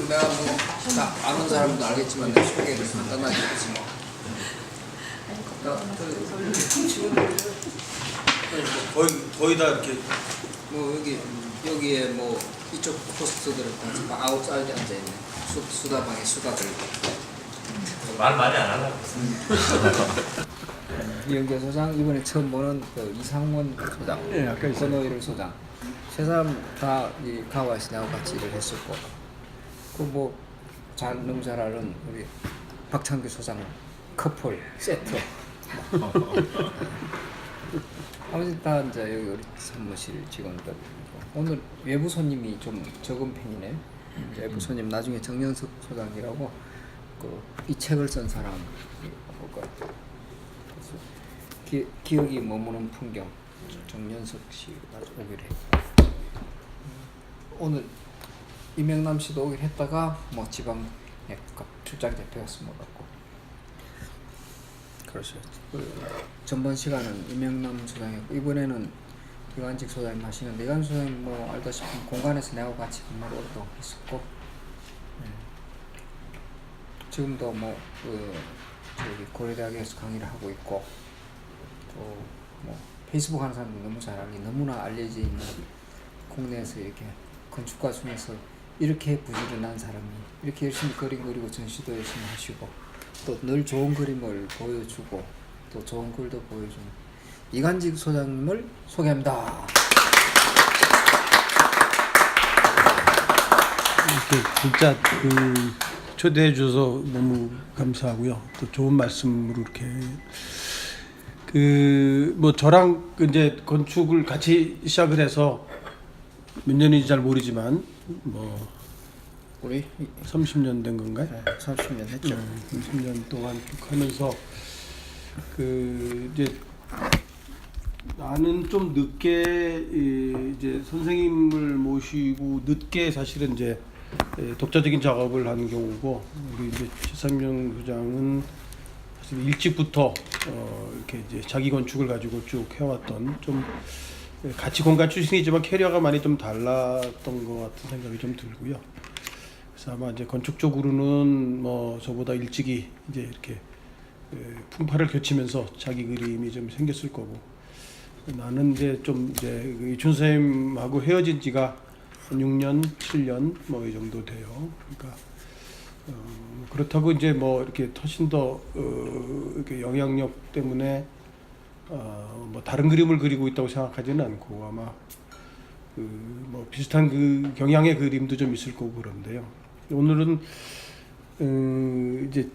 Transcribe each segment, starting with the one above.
내가 뭐 다 아는 사람도 알겠지만 내 소개를 간단하게 했지 뭐. 거의 다 이렇게 뭐 여기에 뭐 이쪽 호스트들은 다 아웃사이드에 앉아 있네. 수다방에 수다들. 말 많이 안 하려고. 이영재 소장 이번에 처음 보는 그 이상원 소장, 예, 아까 있어요. 권오일 소장 세 사람 다 이 가와시나하고 같이 일을 했었고 그 뭐 너무 잘 아는 우리 박창규 소장 커플 세트 아무튼 다 이제 여기 우리 사무실 직원들 오늘 외부 손님이 좀 적은 편이네. 외부 손님 나중에 정연석 소장이라고 이 책을 쓴 사람 올 거야. 기억이 머무는 풍경 정연석 씨가 오기로 했고 오늘 이명남 씨도 오기로 했다가 뭐 지방 출장 잡혀서 못 왔고 그렇죠. 전번 시간은 이명남 소장이었고 이번에는 이관직 소장님 하시는데 이관직 소장님 뭐 알다시피 공간에서 내하고 같이 근무도 했었고 지금도 뭐 저기 고려대학에서 강의를 하고 있고 또 뭐 페이스북 하는 사람도 너무 잘 알기 너무나 알려져 있는 국내에서 이렇게 건축가 중에서 이렇게 부지런한 사람이 이렇게 열심히 그림 그리고 전시도 열심히 하시고 또 늘 좋은 그림을 보여주고 또 좋은 글도 보여주는 이관직 소장님을 소개합니다. 이렇게 진짜 초대해 주셔서 너무 감사하고요. 또 좋은 말씀으로 이렇게 뭐 저랑 이제 건축을 같이 시작을 해서 몇 년인지 잘 모르지만 뭐 우리 30년 된 건가요? 30년 했죠. 30년 동안 쭉 하면서 이제 나는 좀 늦게 이제 선생님을 모시고 늦게 사실은 이제 독자적인 작업을 하는 경우고 우리 이제 최상명 소장은 사실 일찍부터 이렇게 이제 자기 건축을 가지고 쭉 해왔던 좀 같이 공간 출신이지만 캐리어가 많이 좀 달랐던 것 같은 생각이 좀 들고요. 그래서 아마 이제 건축 쪽으로는 뭐 저보다 일찍이 이제 이렇게 풍파를 겪으면서 자기 그림이 좀 생겼을 거고 나는 이제 좀 이제 이춘 선생님하고 헤어진 지가 6년, 7년 뭐 이 정도 돼요. 그러니까 그렇다고 이제 뭐 이렇게 훨씬 더 이렇게 영향력 때문에 뭐 다른 그림을 그리고 있다고 생각하지는 않고 아마 뭐 비슷한 경향의 그림도 좀 있을 거고 그런데요. 오늘은 이제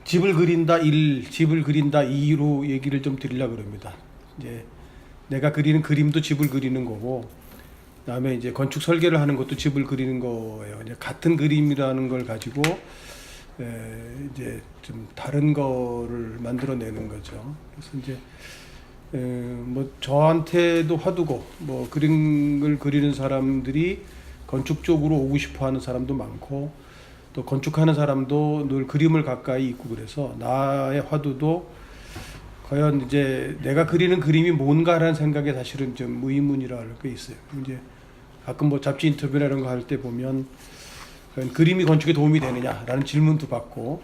집을 그린다 1, 집을 그린다 2로 얘기를 좀 드리려고 그럽니다. 이제 내가 그리는 그림도 집을 그리는 거고 그다음에 이제 건축 설계를 하는 것도 집을 그리는 거예요. 이제 같은 그림이라는 걸 가지고 이제 좀 다른 거를 만들어내는 거죠. 그래서 이제 뭐 저한테도 화두고 뭐 그림을 그리는 사람들이 건축 쪽으로 오고 싶어하는 사람도 많고 또 건축하는 사람도 늘 그림을 가까이 있고 그래서 나의 화두도 과연 이제 내가 그리는 그림이 뭔가라는 생각에 사실은 좀 의문이라 할 게 있어요. 이제 가끔 뭐 잡지 인터뷰나 이런 거 할 때 보면 과연 그림이 건축에 도움이 되느냐라는 질문도 받고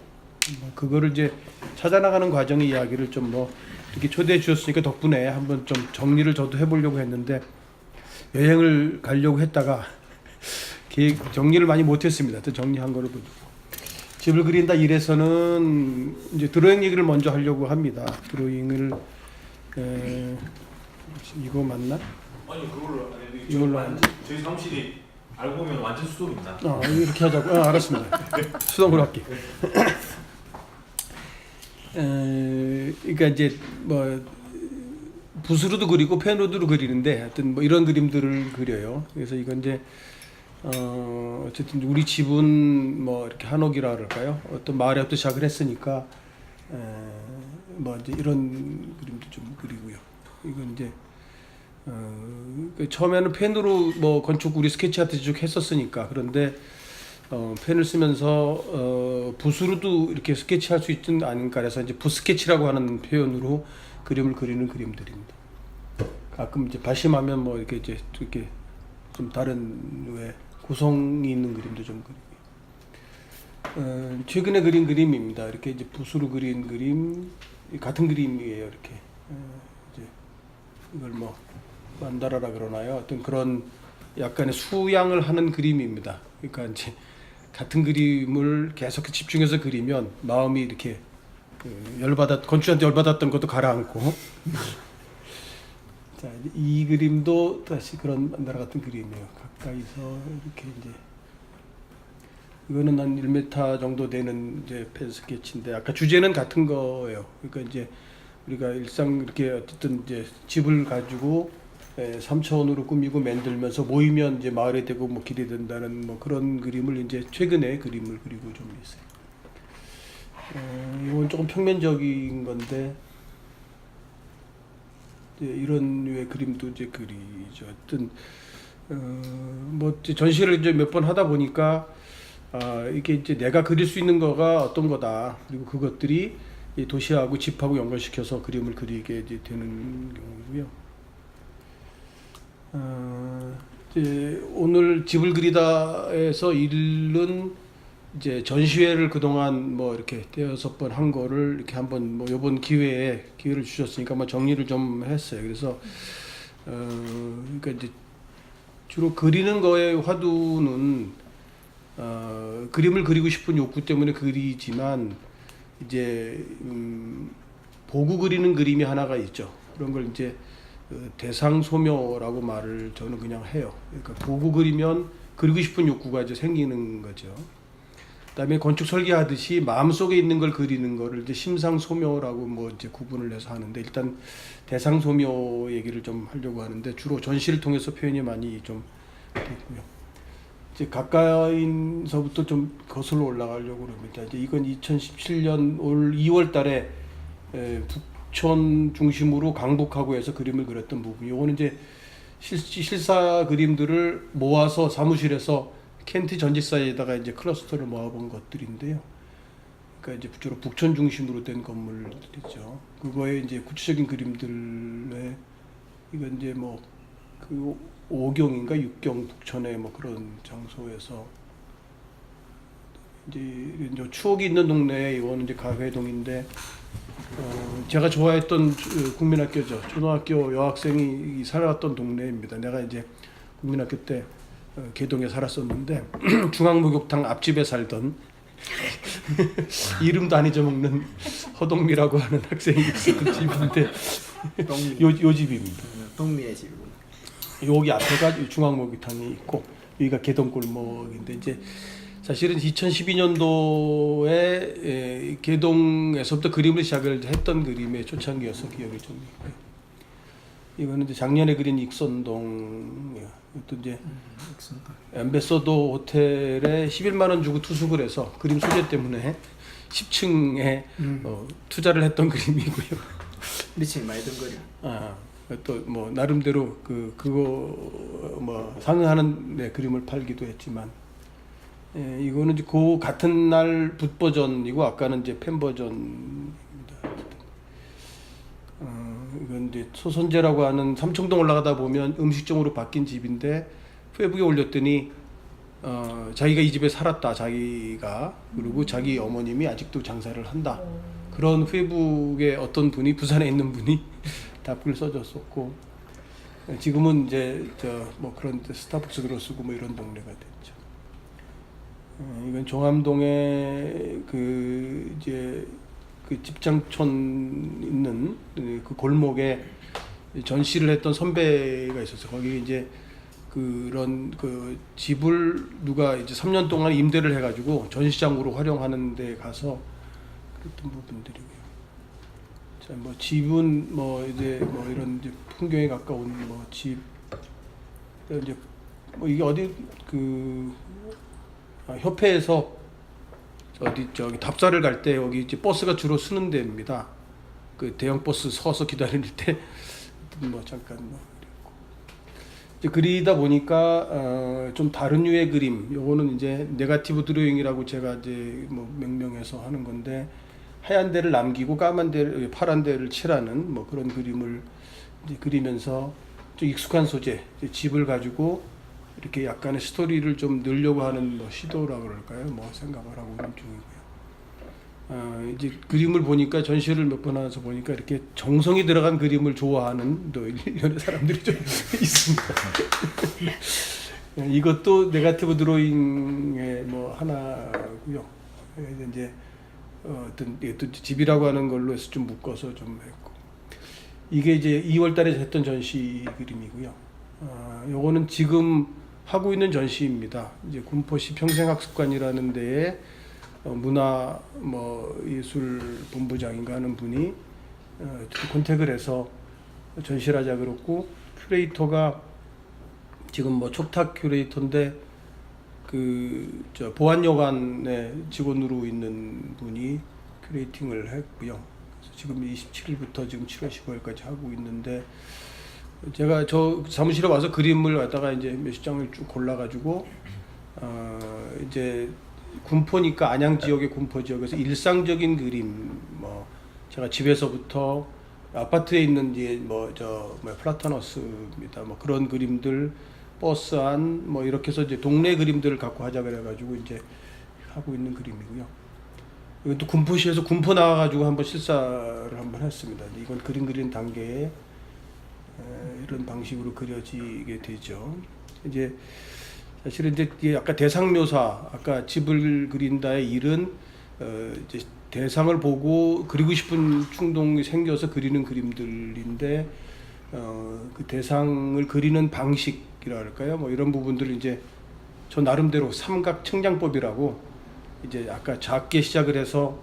뭐 그거를 이제 찾아나가는 과정의 이야기를 좀 뭐 이렇게 초대해 주셨으니까 덕분에 한번 좀 정리를 저도 해보려고 했는데 여행을 가려고 했다가 정리를 많이 못했습니다. 또 정리한 거를 보고 집을 그린다 일에서는 이제 드로잉 얘기를 먼저 하려고 합니다. 드로잉을 이거 맞나? 아니 그걸로 안 해도 이걸로 저희 사무실이 알고 보면 완전 수동입니다. 이렇게 하자고. 알았습니다. 수동으로 할게. 그러니까 이제 뭐 붓으로도 그리고 펜으로도 그리는데 하여튼 뭐 이런 그림들을 그려요. 그래서 이건 이제 어쨌든 우리 집은 뭐 이렇게 한옥이라 그럴까요? 어떤 마을에부터 시작을 했으니까 뭐 이제 이런 그림도 좀 그리고요. 이건 이제 처음에는 펜으로 뭐 건축 우리 스케치 아트 쭉 했었으니까 그런데 펜을 쓰면서 붓으로도 이렇게 스케치할 수 있지는 않을까 해서 이제 붓 스케치라고 하는 표현으로 그림을 그리는 그림들입니다. 가끔 이제 발심하면 뭐 이렇게 이제 좀 다른 왜 구성이 있는 그림도 좀 그리고요. 최근에 그린 그림입니다. 이렇게 이제 붓으로 그린 그림 같은 그림이에요. 이렇게 이제 이걸 뭐 만다라라 그러나요? 어떤 그런 약간의 수양을 하는 그림입니다. 그러니까 이제 같은 그림을 계속 집중해서 그리면 마음이 이렇게 건축한테 열받았던 것도 가라앉고. 자, 이 그림도 다시 그런 만다라 같은 그림이에요. 가까이서 이렇게 이제 이거는 한 1m 정도 되는 이제 펜 스케치인데 아까 주제는 같은 거예요. 그러니까 이제 우리가 일상 이렇게 어쨌든 이제 집을 가지고 3차원으로 꾸미고 만들면서 모이면 이제 마을이 되고 뭐 길이 된다는 뭐 그런 그림을 이제 최근에 그림을 그리고 좀 있어요. 이건 조금 평면적인 건데 이제 이런 류의 그림도 이제 그리죠. 어떤 뭐 전시를 이제 몇 번 하다 보니까 이게 이제 내가 그릴 수 있는 거가 어떤 거다. 그리고 그것들이 이 도시하고 집하고 연결시켜서 그림을 그리게 이제 되는 경우고요. 이제 오늘 집을 그리다에서 일은 이제 전시회를 그동안 뭐 이렇게 5번 한 거를 이렇게 한번 뭐 이번 기회를 주셨으니까 뭐 정리를 좀 했어요. 그래서 그러니까 이제 주로 그리는 거의 화두는 그림을 그리고 싶은 욕구 때문에 그리지만 이제 보고 그리는 그림이 하나가 있죠. 그런 걸 이제 대상 소묘라고 말을 저는 그냥 해요. 그러니까 보고 그리면 그리고 싶은 욕구가 이제 생기는 거죠. 그다음에 건축 설계하듯이 마음속에 있는 걸 그리는 거를 이제 심상 소묘라고 뭐 이제 구분을 해서 하는데 일단 대상 소묘 얘기를 좀 하려고 하는데 주로 전시를 통해서 표현이 많이 좀 됐고요. 이제 가까이서부터 좀 거슬러 올라가려고 합니다. 이제 이건 2017년 올 2월 달에 북촌 중심으로 강북하고 해서 그림을 그렸던 부분. 요거는 이제 실사 그림들을 모아서 사무실에서 켄트 전지사에다가 이제 클러스터를 모아본 것들인데요. 그러니까 이제 주로 북촌 중심으로 된 건물들이죠. 그거에 이제 구체적인 그림들에 이건 이제 뭐 그 5경인가 6경 북촌의 뭐 그런 장소에서 이제 추억이 있는 동네에 이거는 이제 가회동인데 제가 좋아했던 국민학교죠. 초등학교 여학생이 살아왔던 동네입니다. 내가 이제 국민학교 때 개동에 살았었는데 중앙목욕탕 앞집에 살던 이름도 안 잊어먹는 허동미라고 하는 학생이 있었던 집인데 요 집입니다. 동미의 집이구나. 여기 앞에가 중앙목욕탕이 있고 여기가 개동골목인데 이제 사실은 2012년도에 개동에서부터 그림을 시작을 했던 그림의 초창기여서 기억이 좀 있고요. 이거는 이제 작년에 그린 익선동이요. 또 이제 엠베서도 호텔에 11만 원 주고 투숙을 해서 그림 소재 때문에 10층에 투자를 했던 그림이고요. 미친 많이 든 거리. 또 뭐 나름대로 그거 뭐 상응하는 그림을 팔기도 했지만 이거는 이제 그 같은 날 붓 버전이고 아까는 이제 펜 버전입니다. 이건 이제 소선제라고 하는 삼청동 올라가다 보면 음식점으로 바뀐 집인데 페이북에 올렸더니 자기가 이 집에 살았다 자기가 그리고 자기 어머님이 아직도 장사를 한다 그런 페이북에 어떤 분이 부산에 있는 분이 답글 써줬었고 지금은 이제 뭐 그런 스타벅스 들어쓰고 뭐 이런 동네가 됐죠. 이건 종암동에 이제 그 집장촌 있는 그 골목에 전시를 했던 선배가 있었어요. 거기 이제 그런 그 집을 누가 이제 3년 동안 임대를 해가지고 전시장으로 활용하는 데 가서 그랬던 부분들이고요. 자, 뭐 집은 뭐 이제 뭐 이런 이제 풍경에 가까운 뭐 집 이제 뭐 이게 어디 협회에서 저기 답사를 갈 때 여기 이제 버스가 주로 쓰는 데입니다. 그 대형 버스 서서 기다릴 때 뭐 잠깐 뭐 그랬고 이제 그리다 보니까 좀 다른 류의 그림. 요거는 이제 네거티브 드로잉이라고 제가 이제 뭐 명명해서 하는 건데 하얀 데를 남기고 까만 데를 파란 데를 칠하는 뭐 그런 그림을 이제 그리면서 좀 익숙한 소재 집을 가지고 이렇게 약간의 스토리를 좀 넣으려고 하는 뭐 시도라 그럴까요? 뭐 생각을 하고 있는 중이고요. 이제 그림을 보니까 전시를 몇 번 하면서 보니까 이렇게 정성이 들어간 그림을 좋아하는 또 일련의 사람들이 좀 있습니다. 이것도 네거티브 드로잉의 뭐 하나고요. 이제 어떤 또 집이라고 하는 걸로 해서 좀 묶어서 좀 했고, 이게 이제 2월달에 했던 전시 그림이고요. 요거는 지금 하고 있는 전시입니다. 이제 군포시 평생학습관이라는 데에 문화 뭐 예술 본부장인가 하는 분이 컨택을 해서 전시를 하자 그랬고, 큐레이터가 지금 뭐 촉탁 큐레이터인데 저 보안여관의 직원으로 있는 분이 큐레이팅을 했고요. 그래서 지금 27일부터 지금 7월 15일까지 하고 있는데, 제가 저 사무실에 와서 그림을 갖다가 이제 몇십 장을 쭉 골라가지고 이제 군포니까 안양 지역의 군포 지역에서 일상적인 그림, 뭐 제가 집에서부터 아파트에 있는 이제 플라타너스입니다. 뭐 그런 그림들, 버스 안 뭐 이렇게 해서 이제 동네 그림들을 갖고 하자 그래가지고 이제 하고 있는 그림이고요. 이것도 군포시에서 군포 나와가지고 한번 실사를 한번 했습니다. 이건 그림 그리는 단계에 이런 방식으로 그려지게 되죠. 이제 사실은 이제 아까 대상 묘사, 아까 집을 그린다의 일은 이제 대상을 보고 그리고 싶은 충동이 생겨서 그리는 그림들인데, 그 대상을 그리는 방식이라 할까요? 뭐 이런 부분들을 이제 저 나름대로 삼각 청량법이라고, 이제 아까 작게 시작을 해서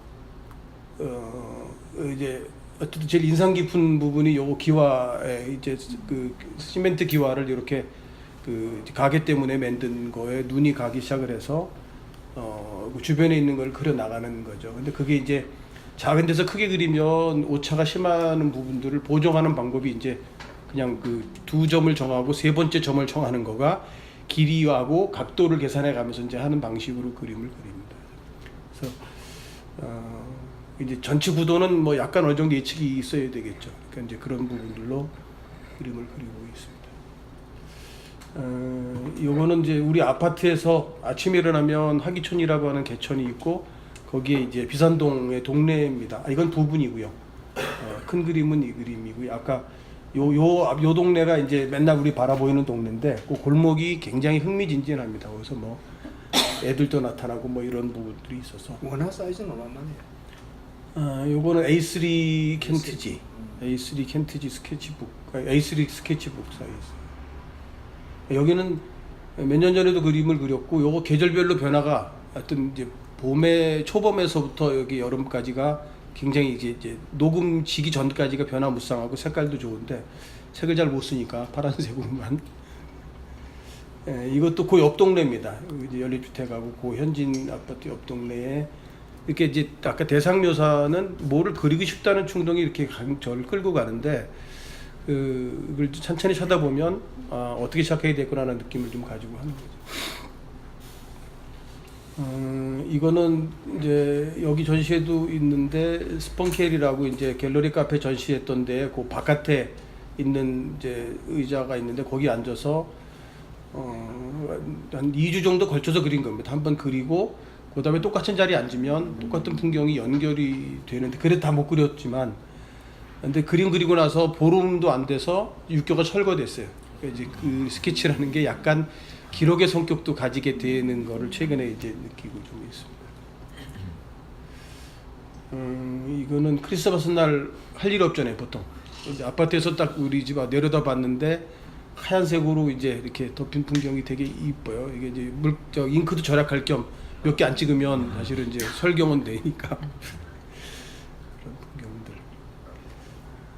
이제 어쨌든 제일 인상 깊은 부분이 요 기와에 이제 그 시멘트 기와를 이렇게 그 가게 때문에 만든 거에 눈이 가기 시작을 해서 그 주변에 있는 걸 그려 나가는 거죠. 근데 그게 이제 작은 데서 크게 그리면 오차가 심한 부분들을 보정하는 방법이 이제 그냥 그 두 점을 정하고 세 번째 점을 정하는 거가 길이하고 각도를 계산해 가면서 이제 하는 방식으로 그림을 그립니다. 그래서 이제 전체 구도는 뭐 약간 어느 정도 예측이 있어야 되겠죠. 그러니까 이제 그런 부분들로 그림을 그리고 있습니다. 요거는 이제 우리 아파트에서 아침에 일어나면 하기촌이라고 하는 개천이 있고, 거기에 이제 비산동의 동네입니다. 이건 부분이고요. 큰 그림은 이 그림이고요. 아까 요 동네가 이제 맨날 우리 바라보이는 동네인데, 그 골목이 굉장히 흥미진진합니다. 그래서 뭐 애들도 나타나고 뭐 이런 부분들이 있어서. 원화 사이즈는 얼마만이에요? 요거는 A3 켄트지, A3 켄트지 스케치북, A3 스케치북 사이즈. 여기는 몇 년 전에도 그림을 그렸고, 요거 계절별로 변화가 하여튼 이제 초봄에서부터 여기 여름까지가 굉장히 이제 녹음지기 전까지가 변화무쌍하고 색깔도 좋은데, 색을 잘 못 쓰니까 파란색으로만. 이것도 그 옆 동네입니다. 이제 연립주택하고 그 현진 아파트 옆 동네에 이렇게 이제 아까 대상 묘사는 뭐를 그리고 싶다는 충동이 이렇게 저를 끌고 가는데, 그걸 천천히 쳐다보면 어떻게 시작해야 되구나라는 느낌을 좀 가지고 하는 거죠. 이거는 이제 여기 전시회도 있는데, 스펀켈이라고 이제 갤러리 카페 전시했던데 그 바깥에 있는 이제 의자가 있는데, 거기 앉아서 한 2주 정도 걸쳐서 그린 겁니다. 한번 그리고 그 다음에 똑같은 자리에 앉으면 똑같은 풍경이 연결이 되는데, 그래도 다 못 그렸지만, 근데 그림 그리고 나서 보름도 안 돼서 육교가 철거됐어요. 그러니까 이제 그 스케치라는 게 약간 기록의 성격도 가지게 되는 거를 최근에 이제 느끼고 좀 있습니다. 이거는 크리스마스 날 할 일 없잖아요, 보통. 이제 아파트에서 딱 우리 집 내려다 봤는데 하얀색으로 이제 이렇게 덮인 풍경이 되게 이뻐요. 이게 이제 잉크도 절약할 겸 몇 개 안 찍으면 사실은 이제 설경은 되니까. 그런 풍경들.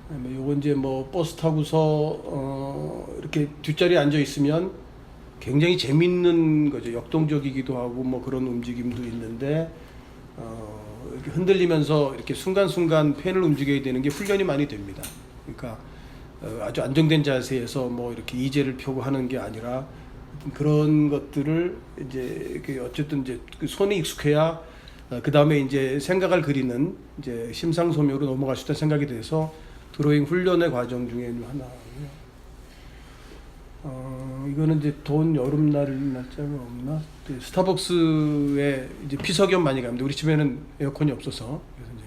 그다음에 요건 이제 뭐 버스 타고서 이렇게 뒷자리에 앉아 있으면 굉장히 재밌는 거죠. 역동적이기도 하고 뭐 그런 움직임도 있는데, 이렇게 흔들리면서 이렇게 순간순간 펜을 움직여야 되는 게 훈련이 많이 됩니다. 그러니까 아주 안정된 자세에서 뭐 이렇게 이제를 펴고 하는 게 아니라, 그런 것들을 이제 어쨌든 이제 그 손이 익숙해야 그 다음에 이제 생각을 그리는 이제 심상소묘로 넘어갈 수 있다는 생각이 돼서 드로잉 훈련의 과정 중에 하나고요. 이거는 이제 더운 여름날 날짜가 없나? 스타벅스에 이제 피서겸 많이 갑니다. 우리 집에는 에어컨이 없어서 그래서 이제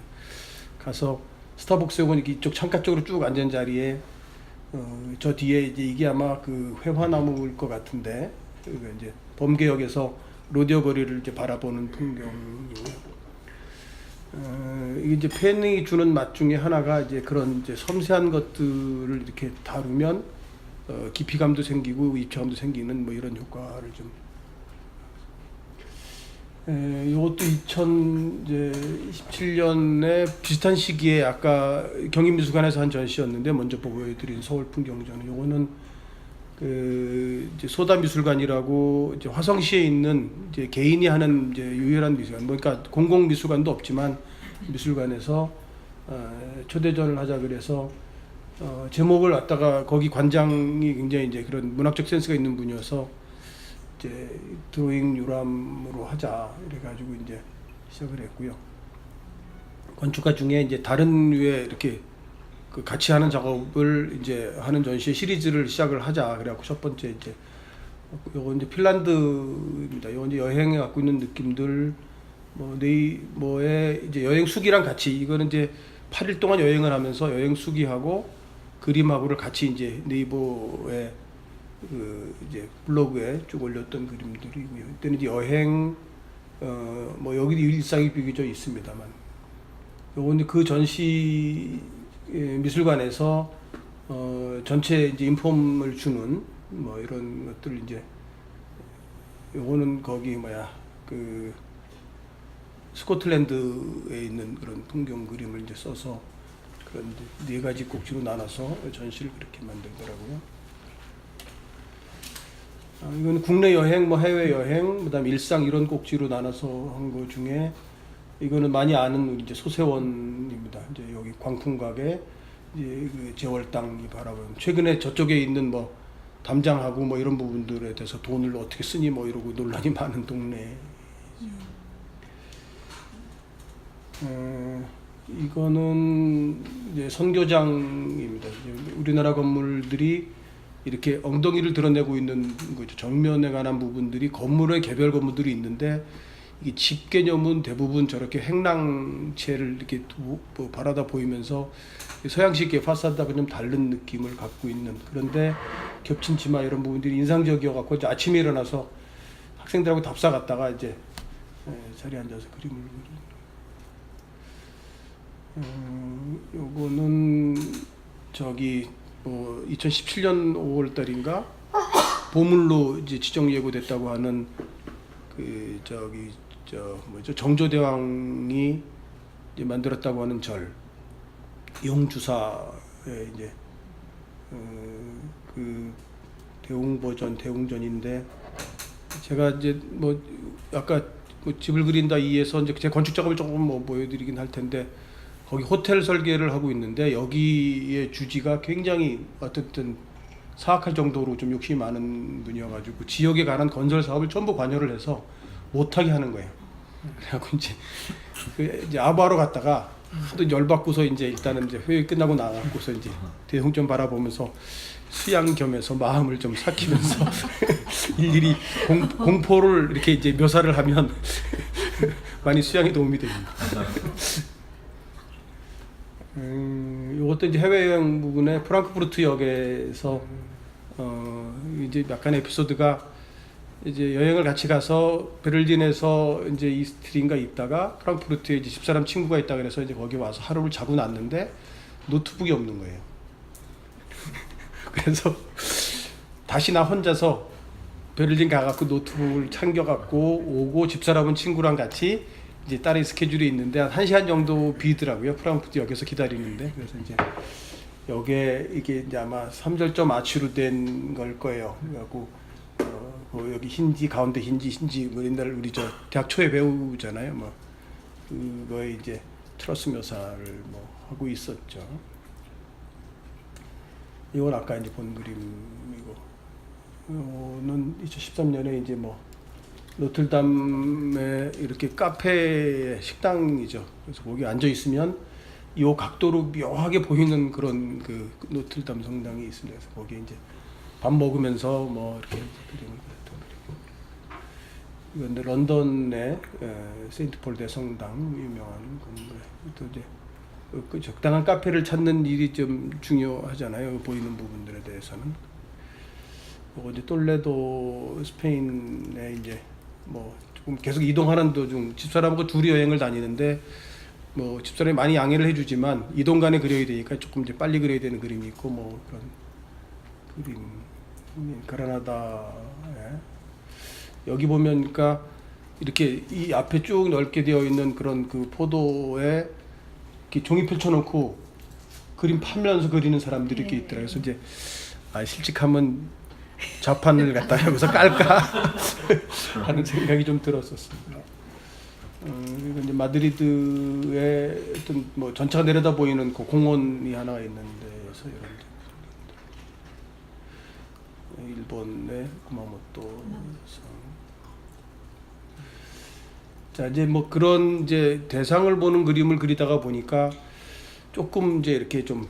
가서 스타벅스에 오면 이쪽 창가 쪽으로 쭉 앉은 자리에 저 뒤에 이제 이게 아마 그 회화나무일 것 같은데 그러니까 이제 범계역에서 로데오 거리를 이제 바라보는 풍경이고요. 이게 이제 펜이 주는 맛 중에 하나가 이제 그런 이제 섬세한 것들을 이렇게 다루면 깊이감도 생기고 입체감도 생기는 뭐 이런 효과를 좀. 이것도 2027년에 비슷한 시기에 아까 경인미술관에서 한 전시였는데 먼저 보여드린 서울 풍경전. 요거는 그 이제 소다미술관이라고 이제 화성시에 있는 이제 개인이 하는 이제 유일한 미술관. 그러니까 공공 미술관도 없지만 미술관에서 초대전을 하자 그래서 제목을 갖다가 거기 관장이 굉장히 이제 그런 문학적 센스가 있는 분이어서 이제 드로잉 유람으로 하자 이래가지고 이제 시작을 했고요. 건축가 중에 이제 다른 류의 이렇게 그 같이 하는 작업을 이제 하는 전시의 시리즈를 시작을 하자 그래갖고 첫 번째 이제 요거 이제 핀란드입니다. 요거 이제 여행에 갖고 있는 느낌들 뭐의 이제 여행 수기랑 같이 이거는 이제 8일 동안 여행을 하면서 여행 수기하고 그림하고를 같이 이제 네이버에 그 이제 블로그에 쭉 올렸던 그림들이고요. 이때는 이제 여행 뭐 여기도 일상이 비교적 있습니다만 요건 그 전시 미술관에서 전체 이제 인폼을 주는 뭐 이런 것들 이제 요거는 거기 그 스코틀랜드에 있는 그런 풍경 그림을 이제 써서 그런 네 가지 꼭지로 나눠서 전시를 그렇게 만들더라고요. 이건 국내 여행, 뭐 해외 여행, 그다음에 일상 이런 꼭지로 나눠서 한 거 중에 이거는 많이 아는 우리 이제 소세원입니다. 이제 여기 광풍각에 이제 그 제월당이 바라보는 최근에 저쪽에 있는 뭐 담장하고 뭐 이런 부분들에 대해서 돈을 어떻게 쓰니 뭐 이러고 논란이 많은 동네. 이거는 이제 선교장입니다. 우리나라 건물들이 이렇게 엉덩이를 드러내고 있는 거죠. 정면에 관한 부분들이 건물의 개별 건물들이 있는데 이 집 개념은 대부분 저렇게 행랑체를 이렇게 바라다 보이면서 서양식의 파사드하고 좀 다른 느낌을 갖고 있는 그런데 겹친 치마 이런 부분들이 인상적이어 갖고 아침에 일어나서 학생들하고 답사 갔다가 이제 자리에 앉아서 그림을 그리는. 요거는 저기 2017년 5월 달인가 보물로 이제 지정 예고됐다고 하는 그 저기 정조대왕이 이제 만들었다고 하는 절 용주사의 이제 그 대웅전인데 제가 이제 뭐 아까 집을 그린다 2에서 이제 제 건축 작업을 조금 뭐 보여드리긴 할 텐데 거기 호텔 설계를 하고 있는데 여기의 주지가 굉장히 어쨌든 사악할 정도로 좀 욕심이 많은 분이어가지고 지역에 관한 건설 사업을 전부 관여를 해서 못하게 하는 거예요. 그래갖고 이제 아부하러 갔다가 하도 열받고서 이제 일단은 이제 회의 끝나고 나가고서 이제 대웅 좀 바라보면서 수양 겸해서 마음을 좀 삭히면서 일일이 공포를 이렇게 이제 묘사를 하면 많이 수양에 도움이 됩니다. 이것도 이제 해외여행 부분에 프랑크푸르트 역에서 이제 약간 에피소드가 이제 여행을 같이 가서 베를린에서 이제 이스트리인가 있다가 프랑크푸르트에 이제 집사람 친구가 있다 그래서 이제 거기 와서 하루를 자고 났는데 노트북이 없는 거예요. 그래서 다시 나 혼자서 베를린 가갖고 노트북을 챙겨갖고 오고 집사람은 친구랑 같이 이제 딸의 스케줄이 있는데 한 1시간 정도 비더라고요. 프랑크푸르트 역에서 기다리는데 그래서 이제 여기에 이게 이제 아마 3절점 아치로 된 걸 거예요. 그래갖고 여기 흰지 가운데 흰지 뭐 옛날 우리 저 대학 초에 배우잖아요. 뭐 그거에 이제 트러스 묘사를 뭐 하고 있었죠. 이건 아까 이제 본 그림이고, 이거는 2013년에 이제 뭐 노틀담에 이렇게 카페 식당이죠. 그래서 거기 앉아 있으면 이 각도로 묘하게 보이는 그런 그 노틀담 성당이 있습니다. 그래서 거기에 이제 밥 먹으면서 뭐 이렇게 그리는 그랬던 그림. 이건 런던의 세인트폴 대성당 유명한 건물. 또 이제 그 적당한 카페를 찾는 일이 좀 중요하잖아요. 보이는 부분들에 대해서는. 그리고 이제 똘레도 스페인에 이제 뭐 조금 계속 이동하는 도중 집사람하고 둘이 여행을 다니는데 뭐 집사람이 많이 양해를 해주지만 이동간에 그려야 되니까 조금 이제 빨리 그려야 되는 그림이 있고 뭐 그런 그림. 그라나다에 여기 보면 그러니까 이렇게 이 앞에 쭉 넓게 되어 있는 그런 그 포도에 이렇게 종이 펼쳐놓고 그림 파면서 그리는 사람들이 이렇게 있더라고요. 그래서 이제 실직하면 좌판을 갖다 여기서 깔까 하는 생각이 좀 들었었습니다. 그리고 이제 마드리드에 어떤 뭐 전차가 내려다 보이는 그 공원이 하나 있는데 그래서 이런 일본의 구마모토. 자 이제 뭐 그런 이제 대상을 보는 그림을 그리다가 보니까 조금 이제 이렇게 조금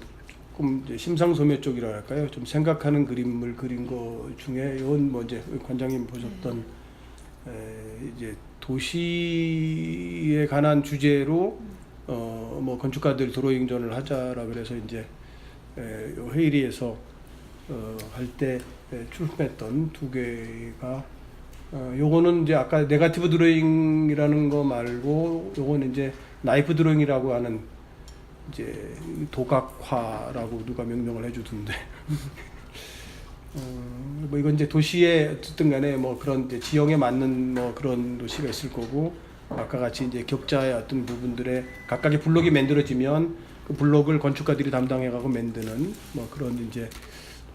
이제 심상소묘 쪽이라 할까요? 좀 생각하는 그림을 그린 거 중에 이건 뭐 이제 관장님 보셨던 이제 도시에 관한 주제로 뭐 건축가들 드로잉전을 하자라 그래서 이제 회의리에서 할 때 출품했던 두 개가 요거는 이제 아까 네거티브 드로잉이라는 거 말고 요거는 이제 나이프 드로잉이라고 하는 이제 도각화라고 누가 명명을 해주던데 뭐 이건 이제 도시에 어쨌든 간에 뭐 그런 이제 지형에 맞는 뭐 그런 도시가 있을 거고 아까 같이 이제 격자의 어떤 부분들에 각각의 블록이 만들어지면 그 블록을 건축가들이 담당해 가고 만드는 뭐 그런 이제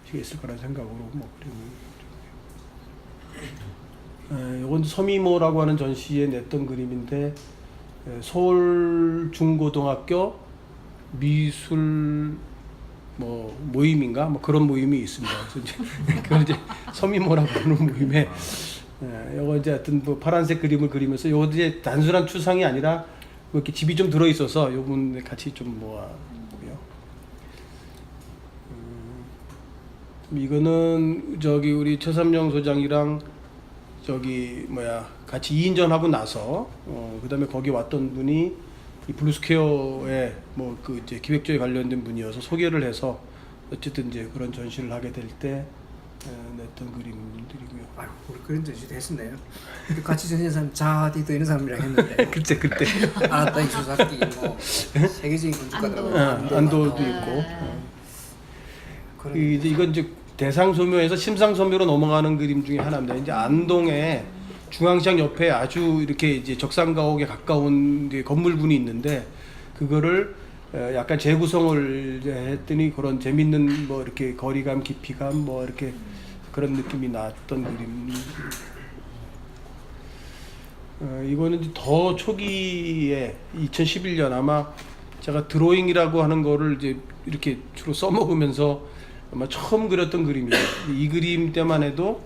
도시가 있을 거라는 생각으로 뭐 그림을 요건 서미모라고 하는 전시에 냈던 그림인데 서울 중고등학교 미술 뭐 모임인가 뭐 그런 모임이 있습니다. 그래서 이제 그걸 이제 서미모라고 하는 모임에 요거 이제 하여튼 뭐 파란색 그림을 그리면서 요거 이제 단순한 추상이 아니라 뭐 이렇게 집이 좀 들어 있어서 요 부분 같이 좀 모아보고요. 이거는 저기 우리 최삼영 소장이랑 저기 같이 2인전 하고 나서 그다음에 거기 왔던 분이 이 블루스퀘어에 뭐 그 이제 기획조에 관련된 분이어서 소개를 해서 어쨌든 이제 그런 전시를 하게 될 때 냈던 그림들이고요. 아유, 우리 그런 전시도 했었네요. 같이 전시한 사람 자디도 이런 사람이랑 했는데 그때 아나타이 수사키 뭐 세계적인 건축가들하고 안도도 있고. 이제 이건 이제 대상소묘에서 심상소묘로 넘어가는 그림 중에 하나입니다. 이제 안동에 중앙시장 옆에 아주 이렇게 이제 적산가옥에 가까운 건물군이 있는데 그거를 약간 재구성을 했더니 그런 재밌는 뭐 이렇게 거리감, 깊이감 뭐 이렇게 그런 느낌이 났던 그림. 이거는 이제 더 초기에 2011년 아마 제가 드로잉이라고 하는 거를 이제 이렇게 주로 써먹으면서 아마 처음 그렸던 그림이에요. 이 그림 때만 해도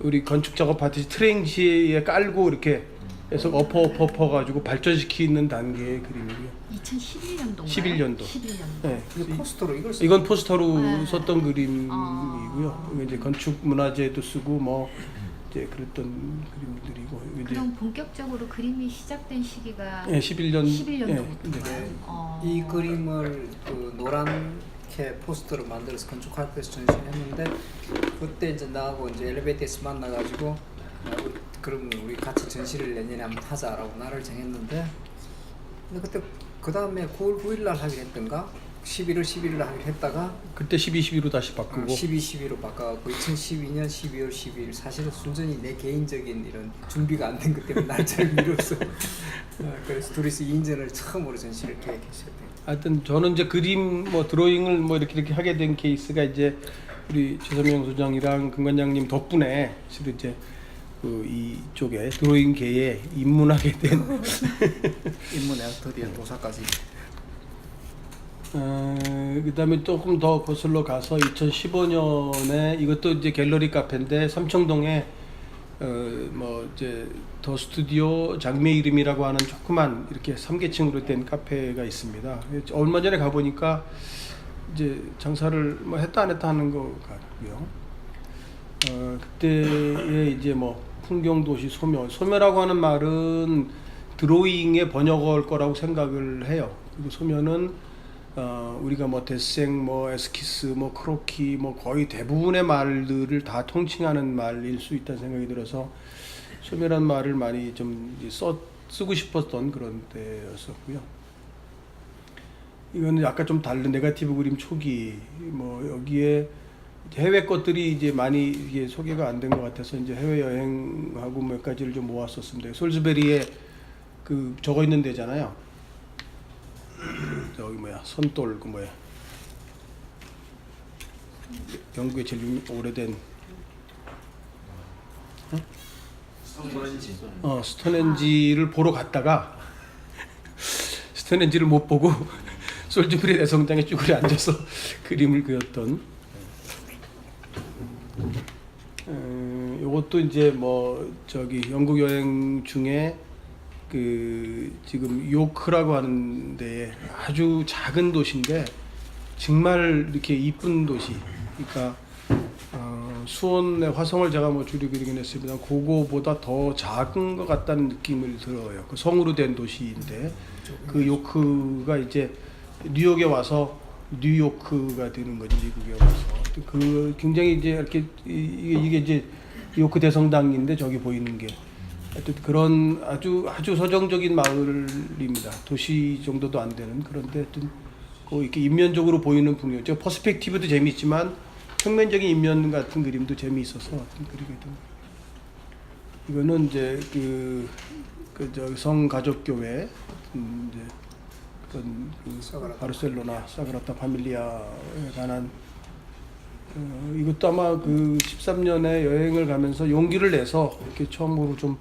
우리 건축 작업 파티 트레인지에 깔고 이렇게 해서 엎어 가지고 발전시키는 단계의 그림이고요. 2011년도인가요? 11년도. 11년도. 네. 포스터로 이걸 이건 포스터로 네. 썼던 그림이고요. 이거 이제 건축 문화재도 쓰고 뭐 이제 그랬던 그림들이고. 이제 그럼 본격적으로 그림이 시작된 시기가 11년도부터. 이 그림을 그 노란캐 포스터로 만들어서 건축학교에서 전시했는데 그때 이제 나하고 이제 엘리베이터에서 만나가지고 그러면 우리 같이 전시를 내년에 한번 하자라고 날을 정했는데 근데 그때 그 다음에 9월 9일 날 하기로 했던가 11월 11일 날 하기로 했다가 그때 12로 다시 바꾸고 12, 12로 바꿔갖고 2012년 12월 12일 사실은 순전히 내 개인적인 이런 준비가 안 된 것 때문에 날짜를 미뤘어. 그래서 둘이서 2인전을 처음으로 전시를 계획했어요. 하여튼 저는 이제 그림 뭐 드로잉을 뭐 이렇게 하게 된 케이스가 이제 우리 최삼영 소장이랑 금관장님 덕분에 실은 이제 그 이쪽에 드로잉계에 입문하게 된 인문에 드디어 도사까지. 그다음에 조금 더 거슬러 가서 2015년에 이것도 이제 갤러리 카페인데 삼청동에 뭐 이제 더 스튜디오 장미 이름이라고 하는 조그만 이렇게 3계층으로 된 카페가 있습니다. 얼마 전에 가 보니까 이제 장사를 뭐 했다 안 했다 하는 것 같고요. 그때의 이제 뭐 풍경도시 소묘라고 하는 말은 드로잉의 번역어일 거라고 생각을 해요. 그리고 소묘는 우리가 뭐 데생, 뭐 에스키스, 뭐 크로키, 뭐 거의 대부분의 말들을 다 통칭하는 말일 수 있다는 생각이 들어서 소묘란 말을 많이 좀 쓰고 싶었던 그런 때였었고요. 이거는 약간 좀 다른 네거티브 그림 초기, 뭐 여기에 해외 것들이 이제 많이 이게 소개가 안 된 것 같아서 이제 해외 여행하고 몇 가지를 좀 모았었습니다. 솔즈베리에 그 적어 있는 데잖아요. 저기 뭐야, 선돌 그 뭐야, 영국의 제일 오래된 스톤헨지를 보러 갔다가 스톤헨지를 못 보고 솔즈베리 대성당에 쭈그려 앉아서 그림을 그렸던. 이것도 이제 뭐 저기 영국 여행 중에 그 지금 요크라고 하는 데에 아주 작은 도시인데 정말 이렇게 이쁜 도시. 그러니까 수원의 화성을 제가 뭐 줄이 그리긴 했습니다. 그거보다 더 작은 것 같다는 느낌을 들어요. 그 성으로 된 도시인데 그 요크가 이제 뉴욕에 와서 뉴요크가 되는 거지, 미국에 와서. 그 굉장히 이제 이렇게 이게 이제 요크 대성당인데 저기 보이는 게 하여튼 그런 아주 서정적인 마을입니다. 도시 정도도 안 되는. 그런데 하여튼 이렇게 인면적으로 보이는 풍경. 퍼스펙티브도 재미있지만 평면적인 인면 같은 그림도 재미있어서 하여튼 그리게 됩니다. 이거는 이제 저 성가족교회 이제 바르셀로나 사그라타 파밀리아에 관한 이것도 아마 그 13년에 여행을 가면서 용기를 내서 이렇게 처음으로 좀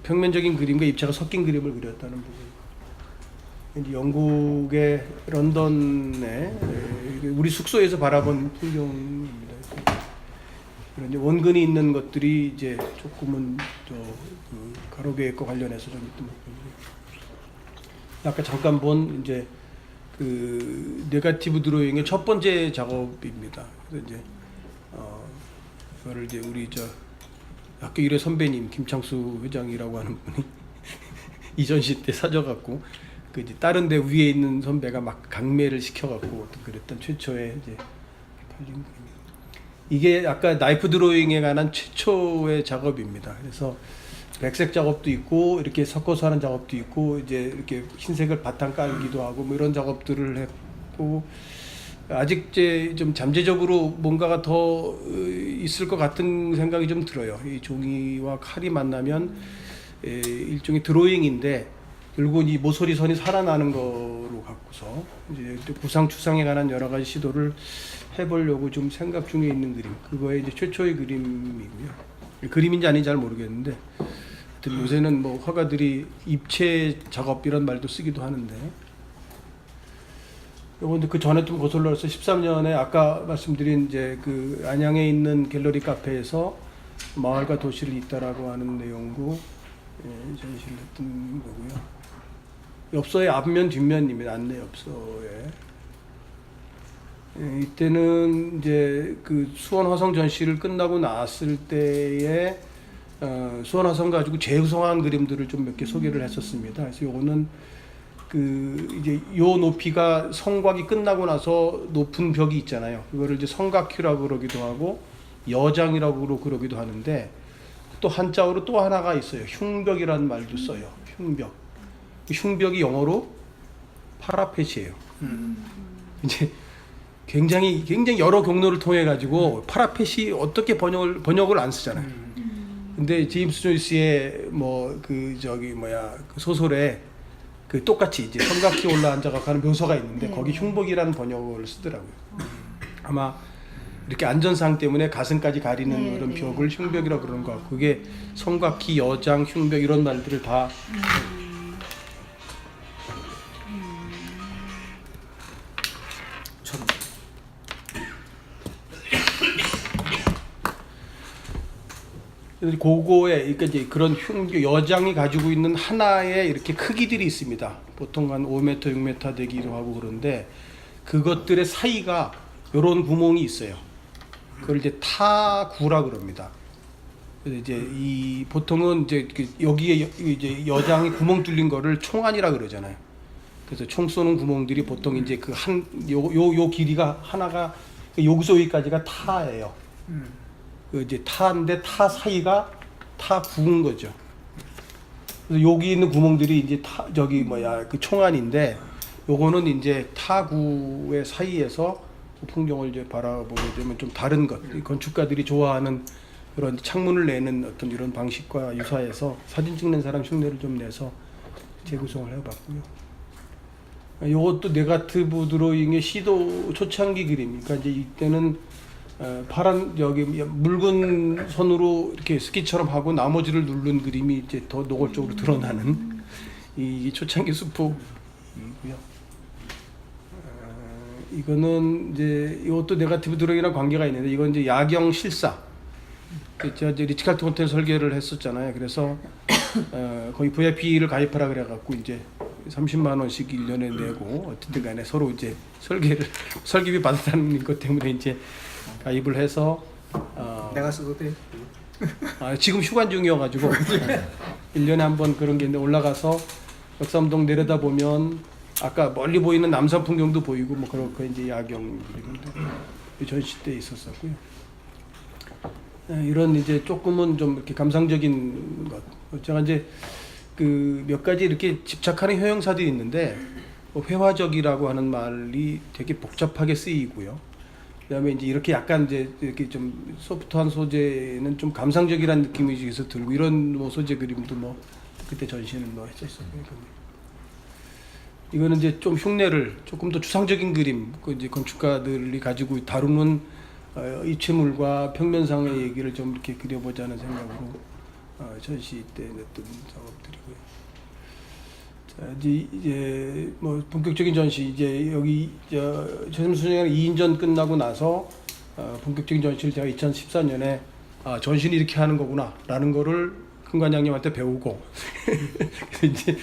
평면적인 그림과 입체가 섞인 그림을 그렸다는 부분. 영국의 런던에 우리 숙소에서 바라본 풍경입니다. 그런 이제 원근이 있는 것들이 이제 조금은 그 가로계획과 관련해서 좀 있던 부분이에요. 아까 잠깐 본 이제 그 네거티브 드로잉의 첫 번째 작업입니다. 그래서 이제 그거를 이제 우리 저 학교 일회 선배님 김창수 회장이라고 하는 분이 이전시 때 사줘갖고 그 이제 다른 데 위에 있는 선배가 막 강매를 시켜갖고 그랬던 최초의 이제 팔린 그림. 이게 아까 나이프 드로잉에 관한 최초의 작업입니다. 그래서 백색 작업도 있고 이렇게 섞어서 하는 작업도 있고 이제 이렇게 흰색을 바탕 깔기도 하고 뭐 이런 작업들을 했고 아직 이제 좀 잠재적으로 뭔가가 더 있을 것 같은 생각이 좀 들어요. 이 종이와 칼이 만나면 일종의 드로잉인데 결국은 이 모서리 선이 살아나는 거로 갖고서 이제 구상 추상에 관한 여러 가지 시도를 해보려고 좀 생각 중에 있는 그림. 그거의 이제 최초의 그림이고요. 그림인지 아닌지 잘 모르겠는데 하여튼 요새는 뭐 화가들이 입체 작업 이런 말도 쓰기도 하는데 요건데 그 전에 좀 거슬러 서 13년에 아까 말씀드린 이제 그 안양에 있는 갤러리 카페에서 마을과 도시를 잇다라고 하는 내용도 전시를 했던 거고요. 엽서의 앞면 뒷면입니다. 안내 엽서에 이때는 이제 그 수원 화성 전시를 끝나고 나왔을 때에 수원 화성 가지고 재구성한 그림들을 좀 몇 개 소개를 했었습니다. 그래서 요거는 그 이제 요 높이가 성곽이 끝나고 나서 높은 벽이 있잖아요. 그거를 이제 성곽큐라고 그러기도 하고 여장이라고 그러기도 하는데 또 한자어로 또 하나가 있어요. 흉벽이라는 말도 써요. 흉벽. 흉벽이 영어로 파라펫이에요. 이제 굉장히 여러 경로를 통해 가지고 파라펫이 어떻게 번역을 안 쓰잖아요. 근데 제임스 조이스의 뭐 그 저기 뭐야 그 소설에 그 똑같이 이제 성곽히 올라 앉아가 하는 묘사가 있는데 거기 흉벽이라는 번역을 쓰더라고요. 아마 이렇게 안전상 때문에 가슴까지 가리는 그런 벽을 흉벽이라고 그러는 거 같고 그게 성곽히 여장 흉벽 이런 말들을 다 고거에 그러니까 이제 그런 흉벽 여장이 가지고 있는 하나의 이렇게 크기들이 있습니다. 보통 한 5m, 6m 되기도 하고 그런데 그것들의 사이가 이런 구멍이 있어요. 그걸 이제 타구라 그럽니다. 그래서 이제 이 보통은 이제 여기에 이제 여장이 구멍 뚫린 거를 총안이라 그러잖아요. 그래서 총 쏘는 구멍들이 보통 이제 그 한 요 길이가 하나가 여기서 여기까지가 타예요. 그 이제 타인데 타 사이가 타구인 거죠. 그래서 여기 있는 구멍들이 이제 저기 뭐야 그 총안인데 요거는 이제 타구의 사이에서 풍경을 이제 바라보게 되면 좀 다른 것, 건축가들이 좋아하는 그런 창문을 내는 어떤 이런 방식과 유사해서 사진 찍는 사람 흉내를 좀 내서 재구성을 해봤고요. 이것도 네가티브 드로잉의 시도 초창기 그림. 그러니까 이제 이때는 파란 여기 묽은 선으로 이렇게 스키처럼 하고 나머지를 누른 그림이 이제 더 노골적으로 드러나는 이 초창기 수법이고요. 이거는 이제 이것도 네가티브 드로잉이랑 관계가 있는데 이건 이제 야경 실사. 제가 이제 리츠칼튼 호텔 설계를 했었잖아요. 그래서 거의 VIP를 가입하라 그래갖고 이제 30만 원씩 1년에 내고 어쨌든 간에 서로 이제 설계비 받았다는 것 때문에 이제 가입을 해서 내가 써도 돼? 지금 휴관 중이어가지고 1년에 한 번 그런 게 있는데 올라가서 역삼동 내려다 보면 아까 멀리 보이는 남산 풍경도 보이고 뭐 그런 거 이제 야경 전시 때 있었었고요. 이런 이제 조금은 좀 이렇게 감상적인 것. 제가 이제 그 몇 가지 이렇게 집착하는 효용사들이 있는데 뭐 회화적이라고 하는 말이 되게 복잡하게 쓰이고요. 그다음에 이제 이렇게 약간 이제 이렇게 좀 소프트한 소재는 좀 감상적이라는 느낌이 여기서 들고 이런 뭐 소재 그림도 뭐 그때 전시는 뭐 했었어요. 이거는 이제 좀 흉내를 조금 더 추상적인 그림, 그 이제 건축가들이 가지고 다루는 입체물과 평면상의 얘기를 좀 이렇게 그려보자는 생각으로 전시 때 냈던 작업들이고요. 자, 이제 뭐 본격적인 전시 이제 여기 최첨수전이 2인전 끝나고 나서 본격적인 전시를 제가 2014년에 전시는 이렇게 하는 거구나라는 거를 큰 관장님한테 배우고 그래서 이제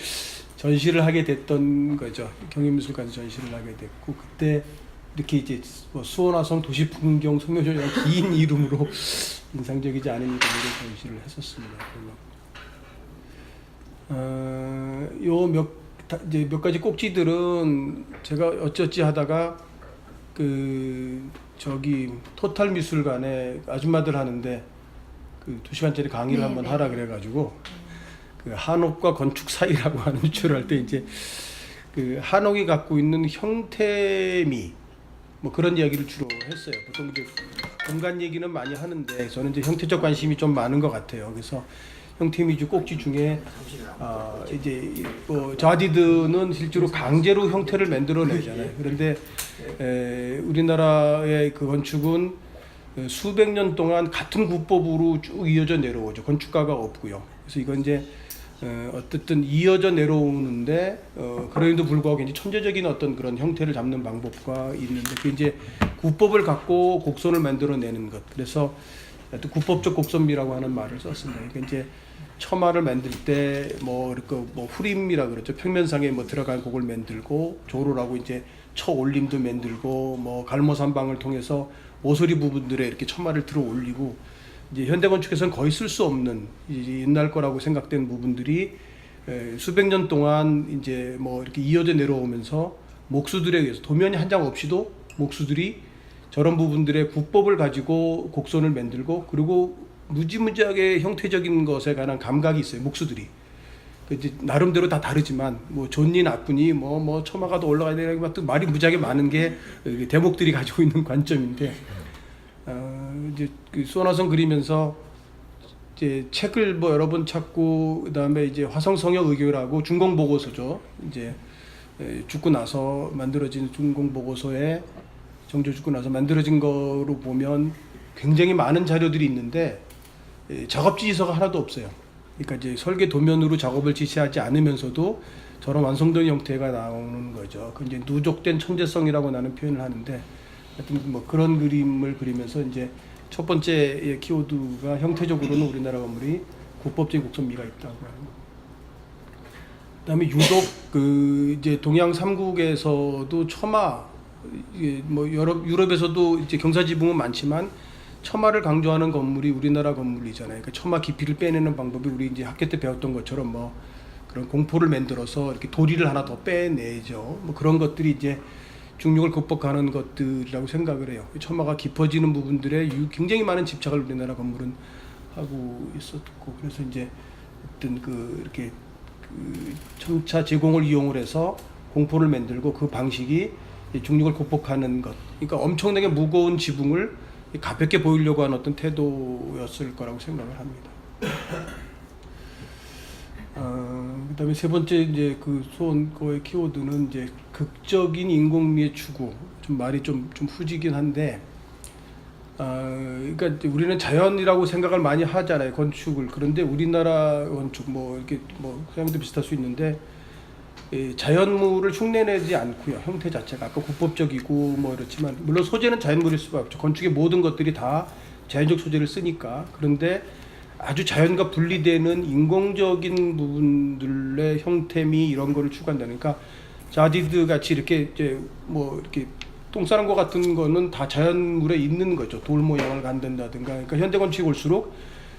전시를 하게 됐던 거죠. 경인미술관에서 전시를 하게 됐고 그때 이렇게 이제 뭐 수원화성 도시풍경 소묘전이라는 긴 이름으로 인상적이지 않은 이름으로 전시를 했었습니다. 이제 몇 가지 꼭지들은 제가 어쩌지 하다가 그 저기 토탈 미술관에 아줌마들 하는데 그 2시간짜리 강의를 한번 하라 그래가지고 그 한옥과 건축 사이라고 하는 주제를 할 때 이제 그 한옥이 갖고 있는 형태미 뭐 그런 이야기를 주로 했어요. 보통 이제 공간 얘기는 많이 하는데 저는 이제 형태적 관심이 좀 많은 것 같아요. 그래서 형태미주 꼭지 중에 이제 뭐 자디드는 실제로 강제로 형태를 만들어내잖아요. 그런데 우리나라의 그 건축은 수백 년 동안 같은 구법으로 쭉 이어져 내려오죠. 건축가가 없고요. 그래서 이건 이제 어쨌든 이어져 내려오는데 그럼에도 불구하고 이제 천재적인 어떤 그런 형태를 잡는 방법과 있는데 그 이제 구법을 갖고 곡선을 만들어내는 것. 그래서 또 구법적 곡선미라고 하는 말을 썼습니다. 그러니까 이제 처마를 만들 때 뭐 후림이라 그러죠. 평면상에 뭐 들어간 곡을 만들고 조로라고 이제 처 올림도 만들고 뭐 갈모산방을 통해서 모서리 부분들에 이렇게 처마를 들어 올리고 이제 현대 건축에서는 거의 쓸 수 없는 옛날 거라고 생각된 부분들이 수백 년 동안 이제 뭐 이렇게 이어져 내려오면서 목수들에 의해서 도면이 한 장 없이도 목수들이 저런 부분들의 구법을 가지고 곡선을 만들고 그리고 무지무지하게 형태적인 것에 관한 감각이 있어요. 목수들이 이제 나름대로 다 다르지만 뭐 좋니 나쁘니 뭐 처마가 더 올라가야 되는 또 말이 무지하게 많은 게 대목들이 가지고 있는 관점인데 이제 그 수원화성 그리면서 이제 책을 뭐 여러 번 찾고 그다음에 이제 화성성역 의교라고 준공 보고서죠. 이제 죽고 나서 만들어진 준공 보고서에 정조 죽고 나서 만들어진 거로 보면 굉장히 많은 자료들이 있는데 작업 지시서가 하나도 없어요. 그러니까 이제 설계 도면으로 작업을 지시하지 않으면서도 저런 완성된 형태가 나오는 거죠. 그 이제 누적된 천재성이라고 나는 표현을 하는데 하여튼 뭐 그런 그림을 그리면서 이제 첫 번째 키워드가 형태적으로는 우리나라 건물이 구법적인 곡선미가 있다고 하는 거. 그다음에 유독 그 이제 동양 삼국에서도 처마 뭐 유럽에서도 이제 경사지붕은 많지만 처마를 강조하는 건물이 우리나라 건물이잖아요. 그러니까 처마 깊이를 빼내는 방법이 우리 이제 학교 때 배웠던 것처럼 뭐 그런 공포를 만들어서 이렇게 도리를 하나 더 빼내죠. 뭐 그런 것들이 이제 중력을 극복하는 것들이라고 생각을 해요. 처마가 깊어지는 부분들에 굉장히 많은 집착을 우리나라 건물은 하고 있었고, 그래서 이제 어떤 그 이렇게 그 첨차 제공을 이용을 해서 공포를 만들고 그 방식이 중력을 극복하는 것. 그러니까 엄청나게 무거운 지붕을 가볍게 보이려고 하는 어떤 태도였을 거라고 생각을 합니다. 그다음에 세 번째 이제 그 수원고의 키워드는 이제 극적인 인공미의 추구. 좀 말이 좀 후지긴 한데, 그러니까 이제 우리는 자연이라고 생각을 많이 하잖아요, 건축을. 그런데 우리나라 건축 뭐 이렇게 뭐 서양도 비슷할 수 있는데, 자연물을 흉내내지 않고요. 형태 자체가 아까 국법적이고 뭐 이렇지만 물론 소재는 자연물일 수가 없죠. 건축의 모든 것들이 다 자연적 소재를 쓰니까. 그런데 아주 자연과 분리되는 인공적인 부분들의 형태미 이런 거를 추구한다니까, 그러니까 자디드 같이 이렇게 이제 뭐 이렇게 똥 싸는 것 같은 거는 다 자연물에 있는 거죠. 돌 모양을 만든다든가. 그러니까 현대 건축이 올수록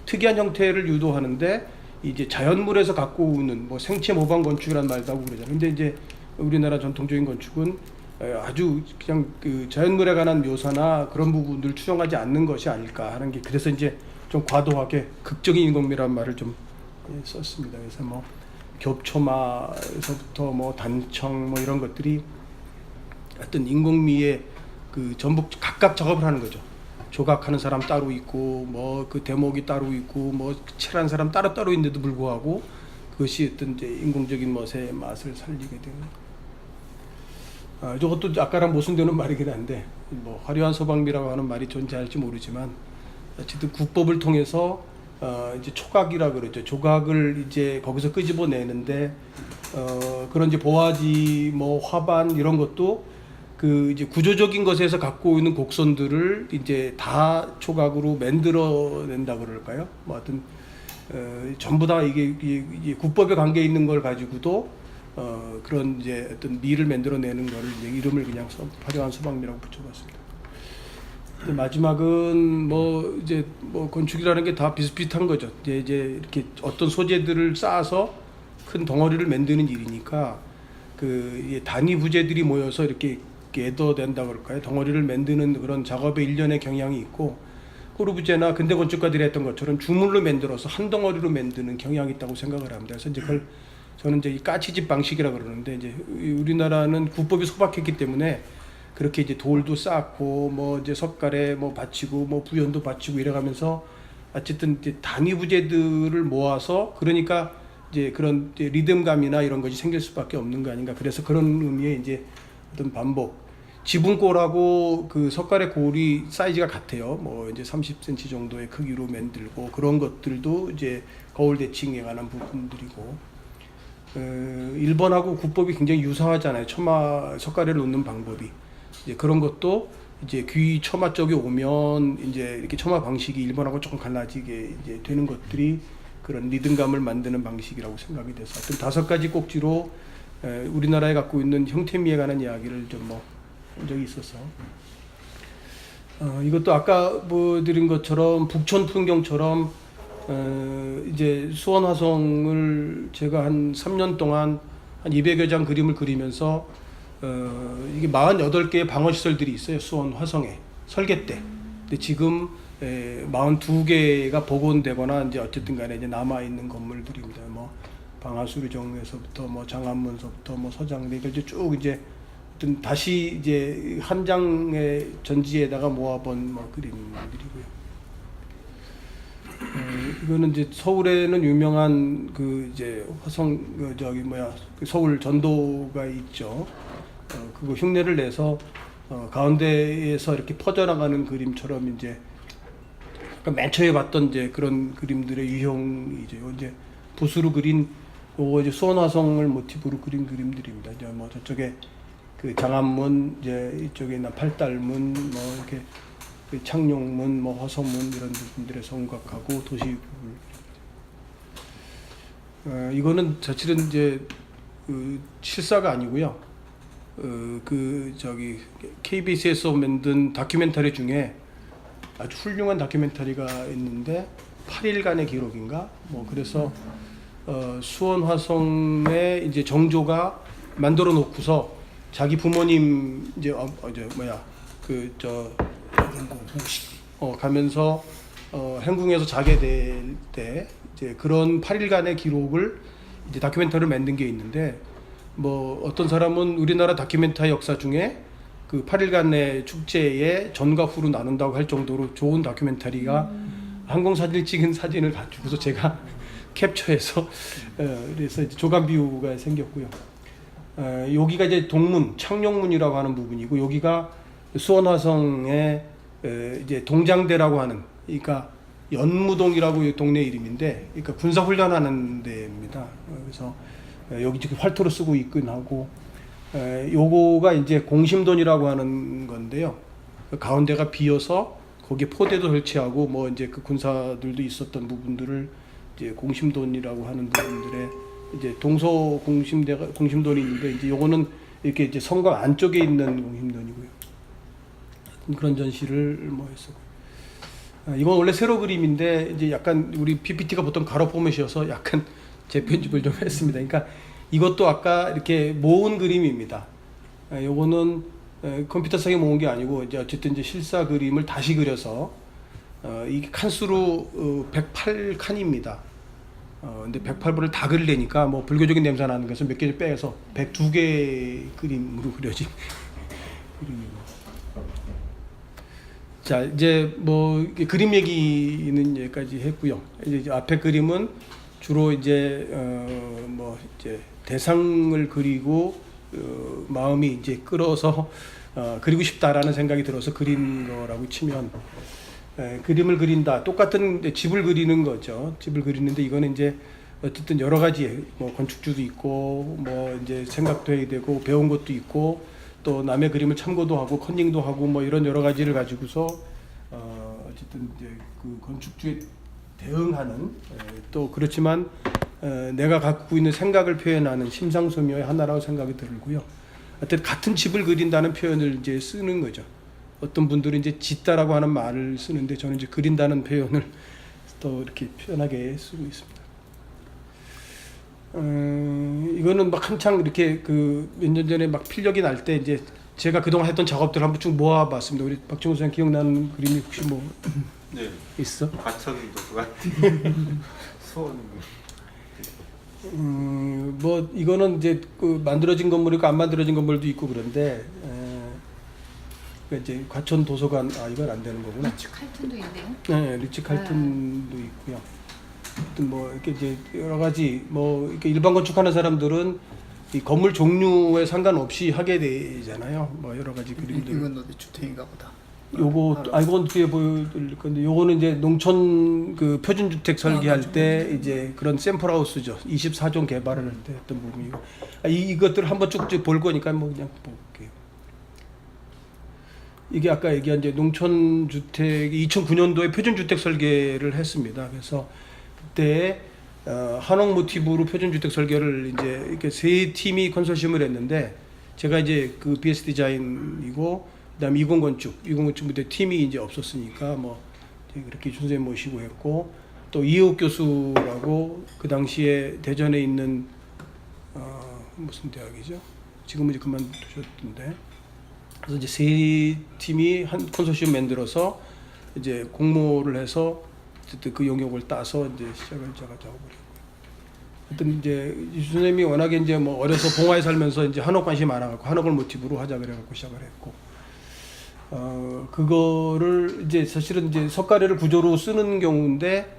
특이한 형태를 유도하는데 이제 자연물에서 갖고 오는 뭐 생체 모방 건축이라는 말도 하고 그러잖아요. 근데 이제 우리나라 전통적인 건축은 아주 그냥 그 자연물에 관한 묘사나 그런 부분들을 추정하지 않는 것이 아닐까 하는 게, 그래서 이제 좀 과도하게 극적인 인공미라는 말을 좀 썼습니다. 그래서 뭐 겹초마에서부터 뭐 단청 뭐 이런 것들이 어떤 인공미의 그 전부 각각 작업을 하는 거죠. 조각하는 사람 따로 있고 뭐 그 대목이 따로 있고 뭐 칠한 사람 따로 있는데도 불구하고 그것이 어떤 이제 인공적인 멋의 맛을 살리게 되는. 저것도 아까랑 모순되는 말이긴 한데 뭐 화려한 소방비라고 하는 말이 존재할지 모르지만 어쨌든 국법을 통해서 이제 초각이라 그러죠. 조각을 이제 거기서 끄집어내는데 그런 이제 보화지 뭐 화반 이런 것도 그 이제 구조적인 것에서 갖고 있는 곡선들을 이제 다 초각으로 만들어낸다 그럴까요? 뭐 하여튼 전부 다 이게 국법에 관계 있는 걸 가지고도 그런 이제 어떤 미를 만들어내는 거를 이제 이름을 그냥 화려한 소방미라고 붙여봤습니다. 마지막은 뭐 이제 뭐 건축이라는 게 다 비슷비슷한 거죠. 이제 이렇게 어떤 소재들을 쌓아서 큰 덩어리를 만드는 일이니까 그 단위 부재들이 모여서 이렇게 애도된다 그럴까요? 덩어리를 만드는 그런 작업의 일련의 경향이 있고, 코르부제나 근대 건축가들이 했던 것처럼 주물로 만들어서 한 덩어리로 만드는 경향이 있다고 생각을 합니다. 그래서 이제 그걸 저는 이제 이 까치집 방식이라 그러는데, 이제 우리나라는 국법이 소박했기 때문에 그렇게 이제 돌도 쌓고 뭐 이제 석가래 뭐 받치고 뭐 부연도 받치고 이래가면서 어쨌든 이제 단위 부재들을 모아서, 그러니까 이제 그런 이제 리듬감이나 이런 것이 생길 수밖에 없는 거 아닌가. 그래서 그런 의미의 이제 어떤 반복. 지붕골하고 그 석가래 골이 사이즈가 같아요. 뭐 이제 30cm 정도의 크기로 만들고, 그런 것들도 이제 거울 대칭에 관한 부분들이고, 일본하고 국법이 굉장히 유사하잖아요. 처마 석가래를 놓는 방법이. 이제 그런 것도 이제 귀 처마 쪽에 오면 이제 이렇게 처마 방식이 일본하고 조금 갈라지게 이제 되는 것들이 그런 리듬감을 만드는 방식이라고 생각이 돼서, 하여튼 5가지 꼭지로 우리나라에 갖고 있는 형태미에 관한 이야기를 좀 뭐 한 적이 있어서, 이것도 아까 보여드린 것처럼 북촌 풍경처럼 이제 수원 화성을 제가 한 3년 동안 한 200여 장 그림을 그리면서 이게 48개의 방어시설들이 있어요. 수원 화성에 설계 때. 근데 지금 42개가 복원되거나 이제 어쨌든 간에 이제 남아있는 건물들입니다. 뭐 방화수리정에서부터 뭐 장안문서부터 뭐 서장대 이제 쭉 이제 어떤 다시 이제 한 장의 전지에다가 모아본 뭐 그림들이고요. 이거는 이제 서울에는 유명한 그 이제 화성 저기 뭐야 그 서울 전도가 있죠. 그거 흉내를 내서 가운데에서 이렇게 퍼져나가는 그림처럼 이제 맨 처음에 봤던 이제 그런 그림들의 유형이죠. 이제 붓으로 그린 요거 이제 수원 화성을 모티브로 그린 그림들입니다. 이제 뭐 저쪽에 그 장안문, 이제 이쪽에 있는 팔달문, 뭐 이렇게 그 창룡문, 뭐 화성문 이런 부분들의 성곽하고 도시 부분. 이거는 사실은 이제 그 실사가 아니고요. 그 저기 KBS에서 만든 다큐멘터리 중에 아주 훌륭한 다큐멘터리가 있는데 8일간의 기록인가 뭐 그래서 수원 화성에 이제 정조가 만들어 놓고서 자기 부모님 이제 가면서 행궁에서 자게 될 때 이제 그런 8일간의 기록을 이제 다큐멘터리를 만든 게 있는데 뭐 어떤 사람은 우리나라 다큐멘터리 역사 중에 그 8일간의 축제의 전과 후로 나눈다고 할 정도로 좋은 다큐멘터리가 항공사진을 찍은 사진을 가지고서 제가 캡처해서 그래서 이제 조간 뷰가 생겼고요. 여기가 이제 동문, 창룡문이라고 하는 부분이고 여기가 수원화성의 이제 동장대라고 하는 그러니까 연무동이라고 이 동네 이름인데 그러니까 군사 훈련하는 데입니다. 그래서 여기 지금 활토로 쓰고 있긴 하고 요거가 이제 공심돈이라고 하는 건데요. 가운데가 비어서 거기에 포대도 설치하고 뭐 이제 그 군사들도 있었던 부분들을 이제 공심돈이라고 하는 부분들에 이제 동서 공심돈이 있는데 이제 요거는 이렇게 이제 성곽 안쪽에 있는 공심돈이고요. 그런 전시를 뭐 했었고. 이건 원래 세로 그림인데 이제 약간 우리 PPT가 보통 가로 포맷이어서 약간 재편집을 좀 했습니다. 그러니까 이것도 아까 이렇게 모은 그림입니다. 요거는 컴퓨터상에 모은 게 아니고 이제 어쨌든 이제 실사 그림을 다시 그려서 이게 칸수로 108칸입니다. 근데 108번을 다 그리려니까 뭐 불교적인 냄새 나는 것을 몇 개 빼서 102개 그림으로 그려진 그림이고. 자 이제 뭐 그림 얘기는 여기까지 했고요. 이제 앞에 그림은 주로 이제 뭐 이제 대상을 그리고 마음이 이제 끌어서 그리고 싶다라는 생각이 들어서 그린 거라고 치면 그림을 그린다. 똑같은 집을 그리는 거죠. 집을 그리는데 이거는 이제 어쨌든 여러 가지 뭐 건축주도 있고 뭐 이제 생각도 해야 되고 배운 것도 있고 또 남의 그림을 참고도 하고 컨닝도 하고 뭐 이런 여러 가지를 가지고서 어쨌든 이제 그 건축주에 대응하는 또 그렇지만 내가 갖고 있는 생각을 표현하는 심상소묘의 하나라고 생각이 들고요. 하여튼 같은 집을 그린다는 표현을 이제 쓰는 거죠. 어떤 분들은 이제 짓다라고 하는 말을 쓰는데 저는 이제 그린다는 표현을 또 이렇게 편하게 쓰고 있습니다. 이거는 막 한창 이렇게 그 몇 년 전에 막 필력이 날 때 이제 제가 그동안 했던 작업들 한번 쭉 모아봤습니다. 우리 박정우 선생 기억나는 그림이 혹시 뭐 네. 있어? 과천 도서관. 수원. 뭐 이거는 이제 그 만들어진 건물이고 안 만들어진 건물도 있고 그런데 그러니까 이제 과천 도서관 이건 안 되는 거구나. 리치 칼튼도 있네요. 네, 리치 칼튼도 있고요. 하여튼 뭐 이렇게 이제 여러 가지 뭐 이렇게 일반 건축하는 사람들은 이 건물 종류에 상관없이 하게 되잖아요. 뭐 여러 가지 그림들. 이건 어디 주택인가 보다. 요거 이건 뒤에 보여드릴 건데 요거는 이제 농촌 그 표준주택 설계할 때 이제 그런 샘플하우스죠. 24종 개발을 할 때 했던 부분이고 이것들을 한번 쭉쭉 볼 거니까 뭐 그냥 볼게요. 이게 아까 얘기한 이제 농촌주택 2009년도에 표준주택 설계를 했습니다. 그래서 그때 한옥 모티브로 표준주택 설계를 이제 이렇게 세 팀이 컨소시엄을 했는데 제가 이제 그 BS 디자인이고 그다음에 이공건축 무대 팀이 이제 없었으니까 뭐 그렇게 선생님 모시고 했고 또 이혜욱 교수라고 그 당시에 대전에 있는 무슨 대학이죠? 지금은 이제 그만두셨던데 그래서 이제 세 팀이 한 컨소시엄 만들어서 이제 공모를 해서 어쨌든 그 영역을 따서 이제 시작을 제가 작업을 했고요. 하여튼 이제 이 선생님이 워낙에 이제 뭐 어려서 봉화에 살면서 이제 한옥 관심이 많아갖고 한옥을 모티브로 하자 그래갖고 시작을 했고. 그거를 이제 사실은 이제 석가래를 구조로 쓰는 경우인데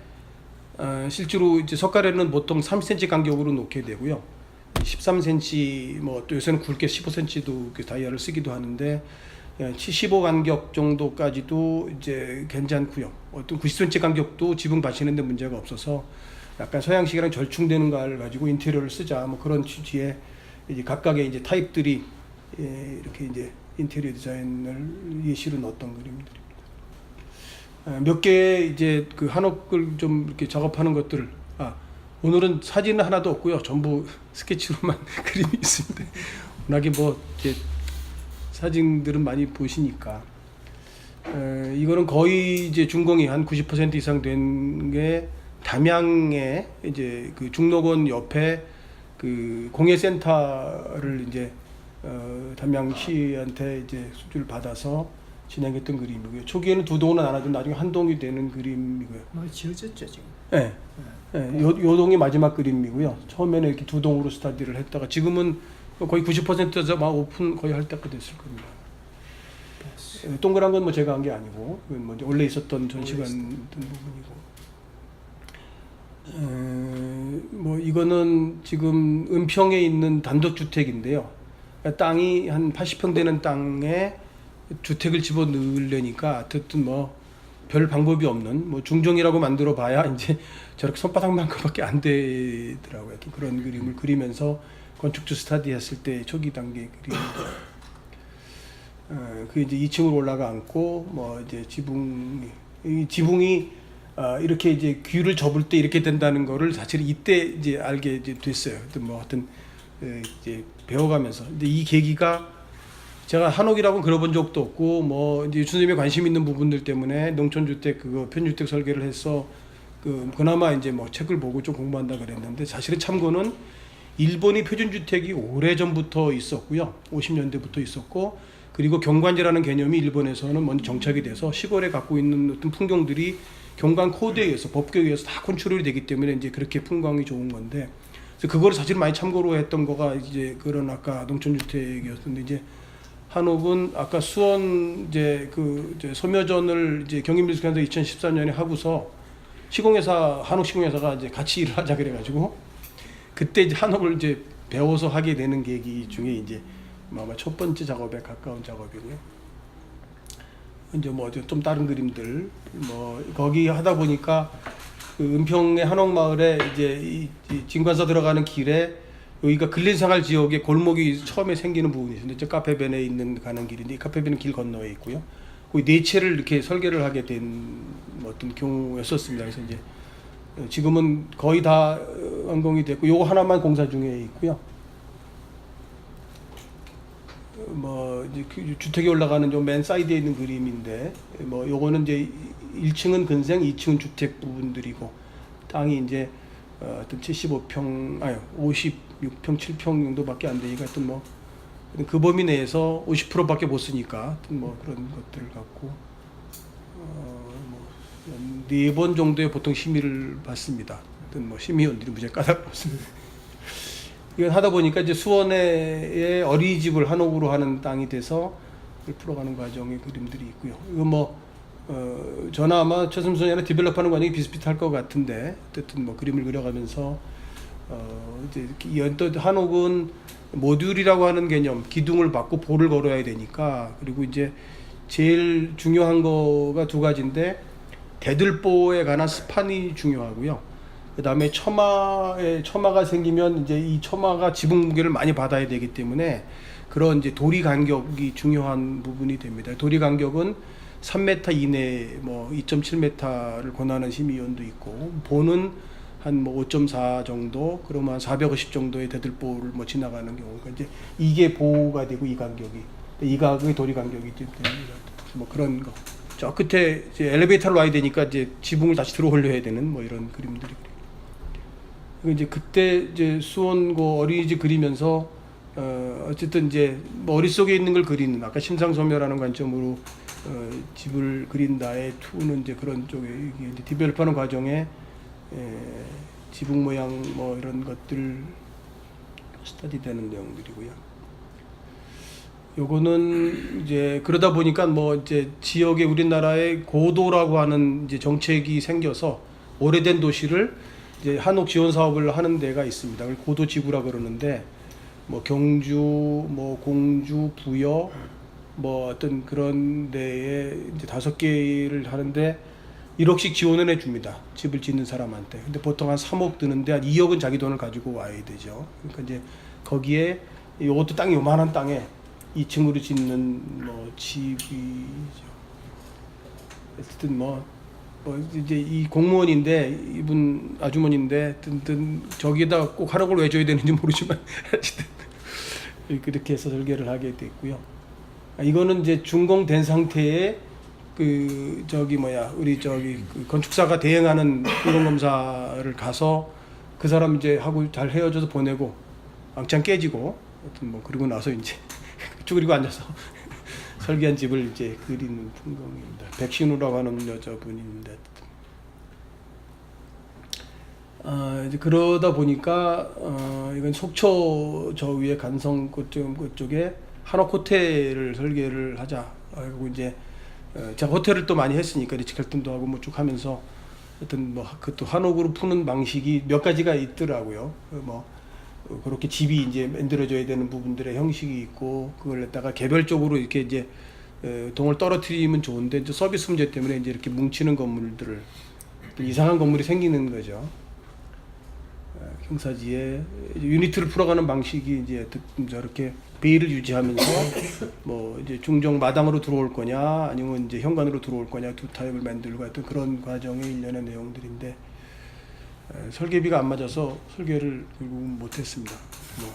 실제로 이제 석가래는 보통 30cm 간격으로 놓게 되고요. 13cm 뭐 또 요새는 굵게 15cm도 그 다이아를 쓰기도 하는데 75 간격 정도까지도 이제 괜찮고요. 어떤 90cm 간격도 지붕 받치는데 문제가 없어서 약간 서양식이랑 절충되는 걸 가지고 인테리어를 쓰자 뭐 그런 취지의 이제 각각의 이제 타입들이 이렇게 이제 인테리어 디자인을 예시로 넣었던 그림들입니다. 몇 개의 이제 그 한옥을 좀 이렇게 작업하는 것들을 오늘은 사진은 하나도 없고요. 전부 스케치로만 그림이 있습니다. 워낙에 뭐 이제 사진들은 많이 보시니까 이거는 거의 이제 준공이 한 90% 이상 된 게 담양에 이제 그 중록원 옆에 그 공예센터를 이제 담양시한테 이제 수주를 받아서 진행했던 그림이고요. 초기에는 두 동은 나눠진 나중에 한 동이 되는 그림이고요. 뭐 지어졌죠 지금. 네. 네. 요 동이 마지막 그림이고요. 처음에는 이렇게 두 동으로 스타디를 했다가 지금은 거의 90%에서 막 오픈 거의 할 때가 됐을 겁니다. 동그란 건 뭐 제가 한 게 아니고 그건 뭐 원래 있었던 전시관 부분이고. 뭐 이거는 지금 은평에 있는 단독주택인데요. 땅이 한 80평 되는 땅에 주택을 집어 넣으려니까 어쨌든 뭐 별 방법이 없는 뭐 중종이라고 만들어 봐야 이제 저렇게 손바닥만큼밖에 안 되더라고요. 그런 그림을 그리면서 건축주 스타디 했을 때 초기 단계 그림입니다. 그 이제 2층으로 올라가 앉고 뭐 이제 지붕이 이렇게 이제 귀를 접을 때 이렇게 된다는 거를 사실 이때 이제 알게 이제 됐어요. 뭐 하여튼 이제 배워가면서. 근데 이 계기가 제가 한옥이라고 그려본 적도 없고 뭐 이제 유천님에 관심 있는 부분들 때문에 농촌주택 그거 편주택 설계를 해서 그나마 이제 뭐 책을 보고 좀 공부한다 그랬는데 사실은 참고는 일본이 표준주택이 오래전부터 있었고요. 50년대부터 있었고 그리고 경관제라는 개념이 일본에서는 먼저 정착이 돼서 시골에 갖고 있는 어떤 풍경들이 경관 코드에 의해서 법규에 의해서 다 컨트롤이 되기 때문에 이제 그렇게 풍광이 좋은 건데 그래서 그거를 사실 많이 참고로 했던 거가 이제 그런 아까 농촌주택이었는데 이제 한옥은 아까 수원 이제 이제 소묘전을 이제 경인미술관에서 2014년에 하고서 시공회사 한옥 시공회사가 이제 같이 일을 하자 그래가지고 그때 이제 한옥을 이제 배워서 하게 되는 계기 중에 이제 아마 첫 번째 작업에 가까운 작업이고요. 이제 뭐 좀 다른 그림들 뭐 거기 하다 보니까 그 은평의 한옥마을에 이제 이 진관사 들어가는 길에 여기가 근린생활 지역에 골목이 처음에 생기는 부분이 있는데 저 카페변에 있는 가는 길인데 이 카페변은 길 건너에 있고요. 거기 네 채를 이렇게 설계를 하게 된 어떤 경우였었습니다. 그래서 이제 지금은 거의 다 완공이 됐고 요거 하나만 공사 중에 있고요. 뭐 이제 주택이 올라가는 좀 맨 사이드에 있는 그림인데 뭐 요거는 이제 1층은 근생, 2층은 주택 부분들이고 땅이 이제 어떤 75평 아니 56평, 7평 정도밖에 안 되니까 하여튼 뭐 그 범위 내에서 50%밖에 못 쓰니까 하여튼 뭐 그런 것들을 갖고 뭐 4번 정도의 보통 심의를 받습니다. 하여튼 뭐 심의원들이 무지하게 까다롭습니다. 이건 하다 보니까 이제 수원의 어린이집을 한옥으로 하는 땅이 돼서 풀어가는 과정의 그림들이 있고요. 이거 뭐 저나 아마 최승순이나 디벨롭하는 과정이 비슷비슷할 것 같은데 어쨌든 뭐 그림을 그려가면서 이제 또 한옥은 모듈이라고 하는 개념, 기둥을 받고 볼을 걸어야 되니까 그리고 이제 제일 중요한 거가 두 가지인데 대들보에 관한 스판이 중요하고요. 그 다음에 처마가 생기면 이제 이 처마가 지붕 무게를 많이 받아야 되기 때문에 그런 이제 도리 간격이 중요한 부분이 됩니다. 도리 간격은 3m 이내 뭐 2.7m를 권하는 심의위원도 있고 보는 한 뭐 5.4 정도 그러면 한 450 정도의 대들보를 뭐 지나가는 경우가 이제 이게 보호가 되고 이 간격이 이 간격이 도리 간격이 됩니다. 뭐 그런 거. 저 끝에 이제 엘리베이터로 와야 되니까 이제 지붕을 다시 들어 올려야 되는 뭐 이런 그림들이. 이제 그때 이제 수원고 어린이집 그리면서 어쨌든 이제 뭐 머릿속에 있는 걸 그리는 아까 심상소묘라는 관점으로 집을 그린다의 투는 이제 그런 쪽에 이제 디벨롭하는 과정에 지붕 모양 뭐 이런 것들 스터디되는 내용들이고요. 요거는 이제 그러다 보니까 뭐 이제 지역에 우리나라의 고도라고 하는 이제 정책이 생겨서 오래된 도시를 이제 한옥 지원 사업을 하는 데가 있습니다. 고도 지구라 그러는데 뭐 경주, 뭐 공주, 부여 뭐 어떤 그런 데에 이제 5개를 하는데 1억씩 지원을 해줍니다. 집을 짓는 사람한테. 근데 보통 한 3억 드는데 한 2억은 자기 돈을 가지고 와야 되죠. 그러니까 이제 거기에 이것도 땅이 요만한 땅에 2층으로 짓는 뭐 집이죠. 어쨌든 뭐 이제 이 공무원인데 이분 아주머니인데 저기에다 꼭 한옥을 왜 줘야 되는지 모르지만 그렇게 해서 설계를 하게 됐고요. 이거는 이제 준공된 상태의 우리 그 건축사가 대행하는 인공검사를 가서 그 사람 이제 하고 잘 헤어져서 보내고 왕창 깨지고 하여튼 뭐 그러고 나서 이제 쭈그리고 앉아서 설계한 집을 이제 그리는 풍경입니다. 백신우라고 하는 여자분인데 이제 그러다 보니까 이건 속초 저 위에 간성 그쪽에 한옥 호텔을 설계를 하자. 그리고 이제 제가 호텔을 또 많이 했으니까 리치 칼튼도 하고 뭐 쭉 하면서 하여튼 뭐 그것도 한옥으로 푸는 방식이 몇 가지가 있더라고요. 뭐 그렇게 집이 이제 만들어져야 되는 부분들의 형식이 있고 그걸 갖다가 개별적으로 이렇게 이제 동을 떨어뜨리면 좋은데 이제 서비스 문제 때문에 이제 이렇게 뭉치는 건물들을 이상한 건물이 생기는 거죠. 경사지에 유니트를 풀어가는 방식이 이제 저렇게 베일을 유지하면서 뭐 이제 중정 마당으로 들어올 거냐 아니면 이제 현관으로 들어올 거냐 두 타입을 만들고 하여튼 그런 과정의 일련의 내용들인데 설계비가 안 맞아서 설계를 결국은 못했습니다. 뭐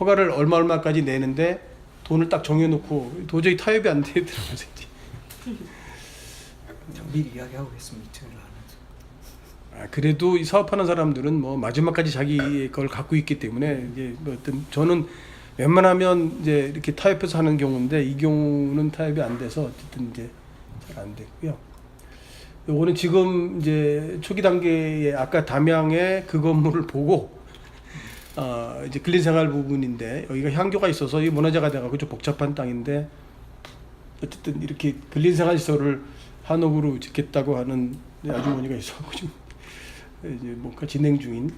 허가를 얼마까지 내는데 돈을 딱 정해놓고 도저히 타협이 안 되더라고요. 미리 이야기하고 있으면 이틀을 안 해서. 그래도 이 사업하는 사람들은 뭐 마지막까지 자기 걸 갖고 있기 때문에 이제 뭐 어떤 저는 웬만하면 이제 이렇게 타협해서 하는 경우인데 이 경우는 타협이 안 돼서 어쨌든 이제 잘 안 됐고요. 요거는 지금 이제 초기 단계에 아까 담양의 그 건물을 보고 이제 근린생활 부분인데 여기가 향교가 있어서 이 문화재가 돼가지고 좀 복잡한 땅인데 어쨌든 이렇게 근린생활 시설을 한옥으로 짓겠다고 하는 아주머니가 있어서 지금 이제 뭔가 진행 중인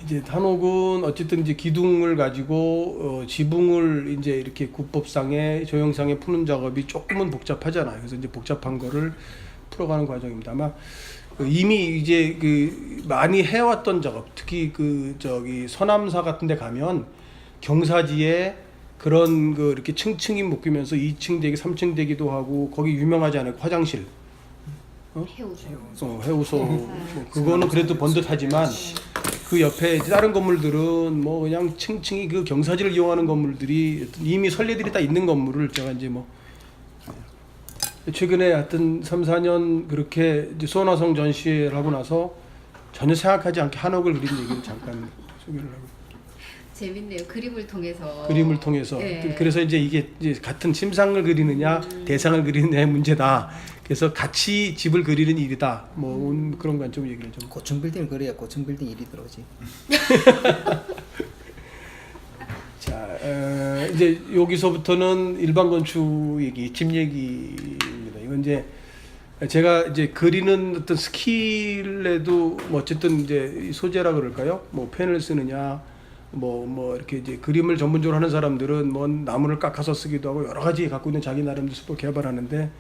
이제 한옥은 어쨌든 이제 기둥을 가지고 지붕을 이제 이렇게 구법상에 조형상에 푸는 작업이 조금은 복잡하잖아요. 그래서 이제 복잡한 거를 풀어가는 과정입니다. 아마 이미 이제 그 많이 해왔던 작업, 특히 그 저기 서남사 같은데 가면 경사지에 그런 그 이렇게 층층이 묶이면서 2층 되기, 3층 되기도 하고 거기 유명하지 않아요? 화장실. 해우소. 그거는 그래도 번듯하지만 그 옆에 다른 건물들은 뭐 그냥 층층이 그 경사지를 이용하는 건물들이 이미 선례들이 다 있는 건물을 제가 이제 뭐 최근에 하여튼 3, 4년 그렇게 이제 수원화성 전시회를 하고 나서 전혀 생각하지 않게 한옥을 그린 얘기를 잠깐 소개를 하고 재밌네요. 그림을 통해서. 네. 그래서 이제 이게 이제 같은 심상을 그리느냐 대상을 그리느냐의 문제다. 그래서 같이 집을 그리는 일이다. 뭐 그런 관점 얘기를 좀. 고층 빌딩을 그려야 고층 빌딩 일이 들어오지. 자, 이제 여기서부터는 일반 건축 얘기, 집 얘기입니다. 이건 이제 제가 이제 그리는 어떤 스킬에도 뭐 어쨌든 이제 소재라 그럴까요? 뭐 펜을 쓰느냐, 뭐 이렇게 이제 그림을 전문적으로 하는 사람들은 뭐 나무를 깎아서 쓰기도 하고 여러 가지 갖고 있는 자기 나름대로 수법 개발하는데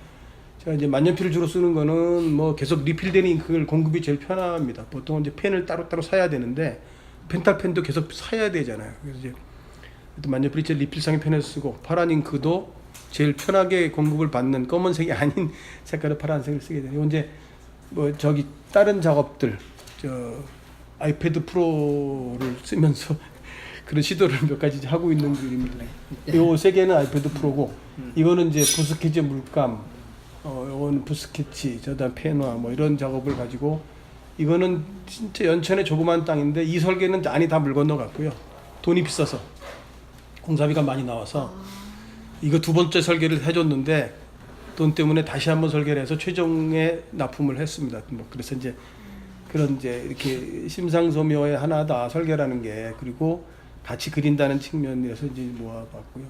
제가 이제 만년필을 주로 쓰는 거는 뭐 계속 리필되는 잉크를 공급이 제일 편합니다. 보통은 이제 펜을 따로따로 사야 되는데 펜탈펜도 계속 사야 되잖아요. 그래서 이제 만년필이 제일 리필상의 펜을 쓰고 파란 잉크도 제일 편하게 공급을 받는 검은색이 아닌 색깔의 파란색을 쓰게 되네요. 이제 뭐 저기 다른 작업들 저 아이패드 프로를 쓰면서 그런 시도를 몇 가지 하고 있는 그림입니다. 요 세 개는 아이패드 프로고 이거는 이제 부스케치 물감, 요거는 부스케치, 저다음 페누아 뭐 이런 작업을 가지고 이거는 진짜 연천의 조그만 땅인데 이 설계는 안이 다 물 건너갔고요. 돈이 비싸서 공사비가 많이 나와서 이거 두 번째 설계를 해줬는데 돈 때문에 다시 한번 설계를 해서 최종의 납품을 했습니다. 뭐 그래서 이제 그런 이제 이렇게 심상소묘의 하나다 설계라는 게 그리고 같이 그린다는 측면에서 이제 모아봤고요.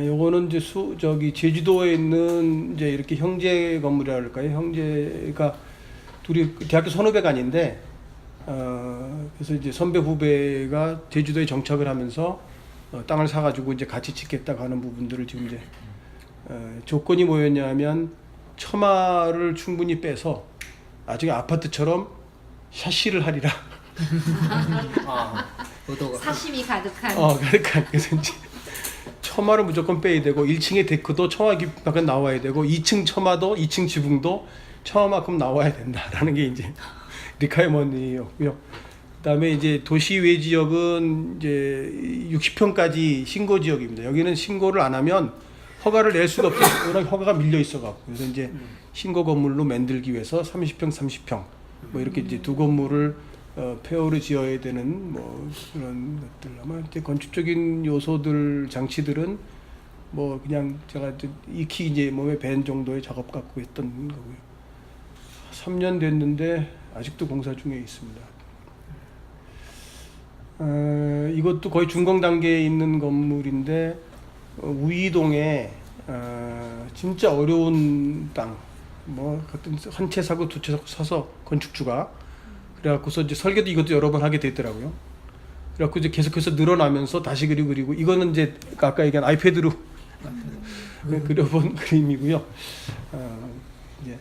요거는 이제 저기 제주도에 있는 이제 이렇게 형제 건물이라 할까요? 형제가 둘이 대학교 선후배간인데 그래서 이제 선배 후배가 제주도에 정착을 하면서 땅을 사가지고 이제 같이 짓겠다고 하는 부분들을 지금 이제 조건이 뭐였냐면 처마를 충분히 빼서 나중에 아파트처럼 샤시를 하리라. 의도가 사심이 가득한. 그러니까 그래서 이제 처마를 무조건 빼야 되고 1층의 데크도 처마 깊이만큼 나와야 되고 2층 처마도 2층 지붕도 처마만큼 나와야 된다라는 게 이제 리카이먼이었고요. 그다음에 이제 도시 외 지역은 이제 60평까지 신고 지역입니다. 여기는 신고를 안 하면 허가를 낼 수가 없어요. 워낙 허가가 밀려 있어갖고. 그래서 이제 신거 건물로 만들기 위해서 30평, 30평 뭐 이렇게 이제 두 건물을 폐허로 지어야 되는 뭐 그런 것들. 아마 이제 건축적인 요소들, 장치들은 뭐 그냥 제가 익히 이제 몸에 밴 정도의 작업 갖고 했던 거고요. 3년 됐는데 아직도 공사 중에 있습니다. 이것도 거의 준공 단계에 있는 건물인데 우이동에 진짜 어려운 땅, 뭐 한 채 사고 두 채 사서 건축주가 그래갖고서 이제 설계도 이것도 여러 번 하게 됐더라고요. 그래갖고 이제 계속해서 늘어나면서 다시 그리고 이거는 이제 아까 얘기한 아이패드로 그려본 그림이고요. 이제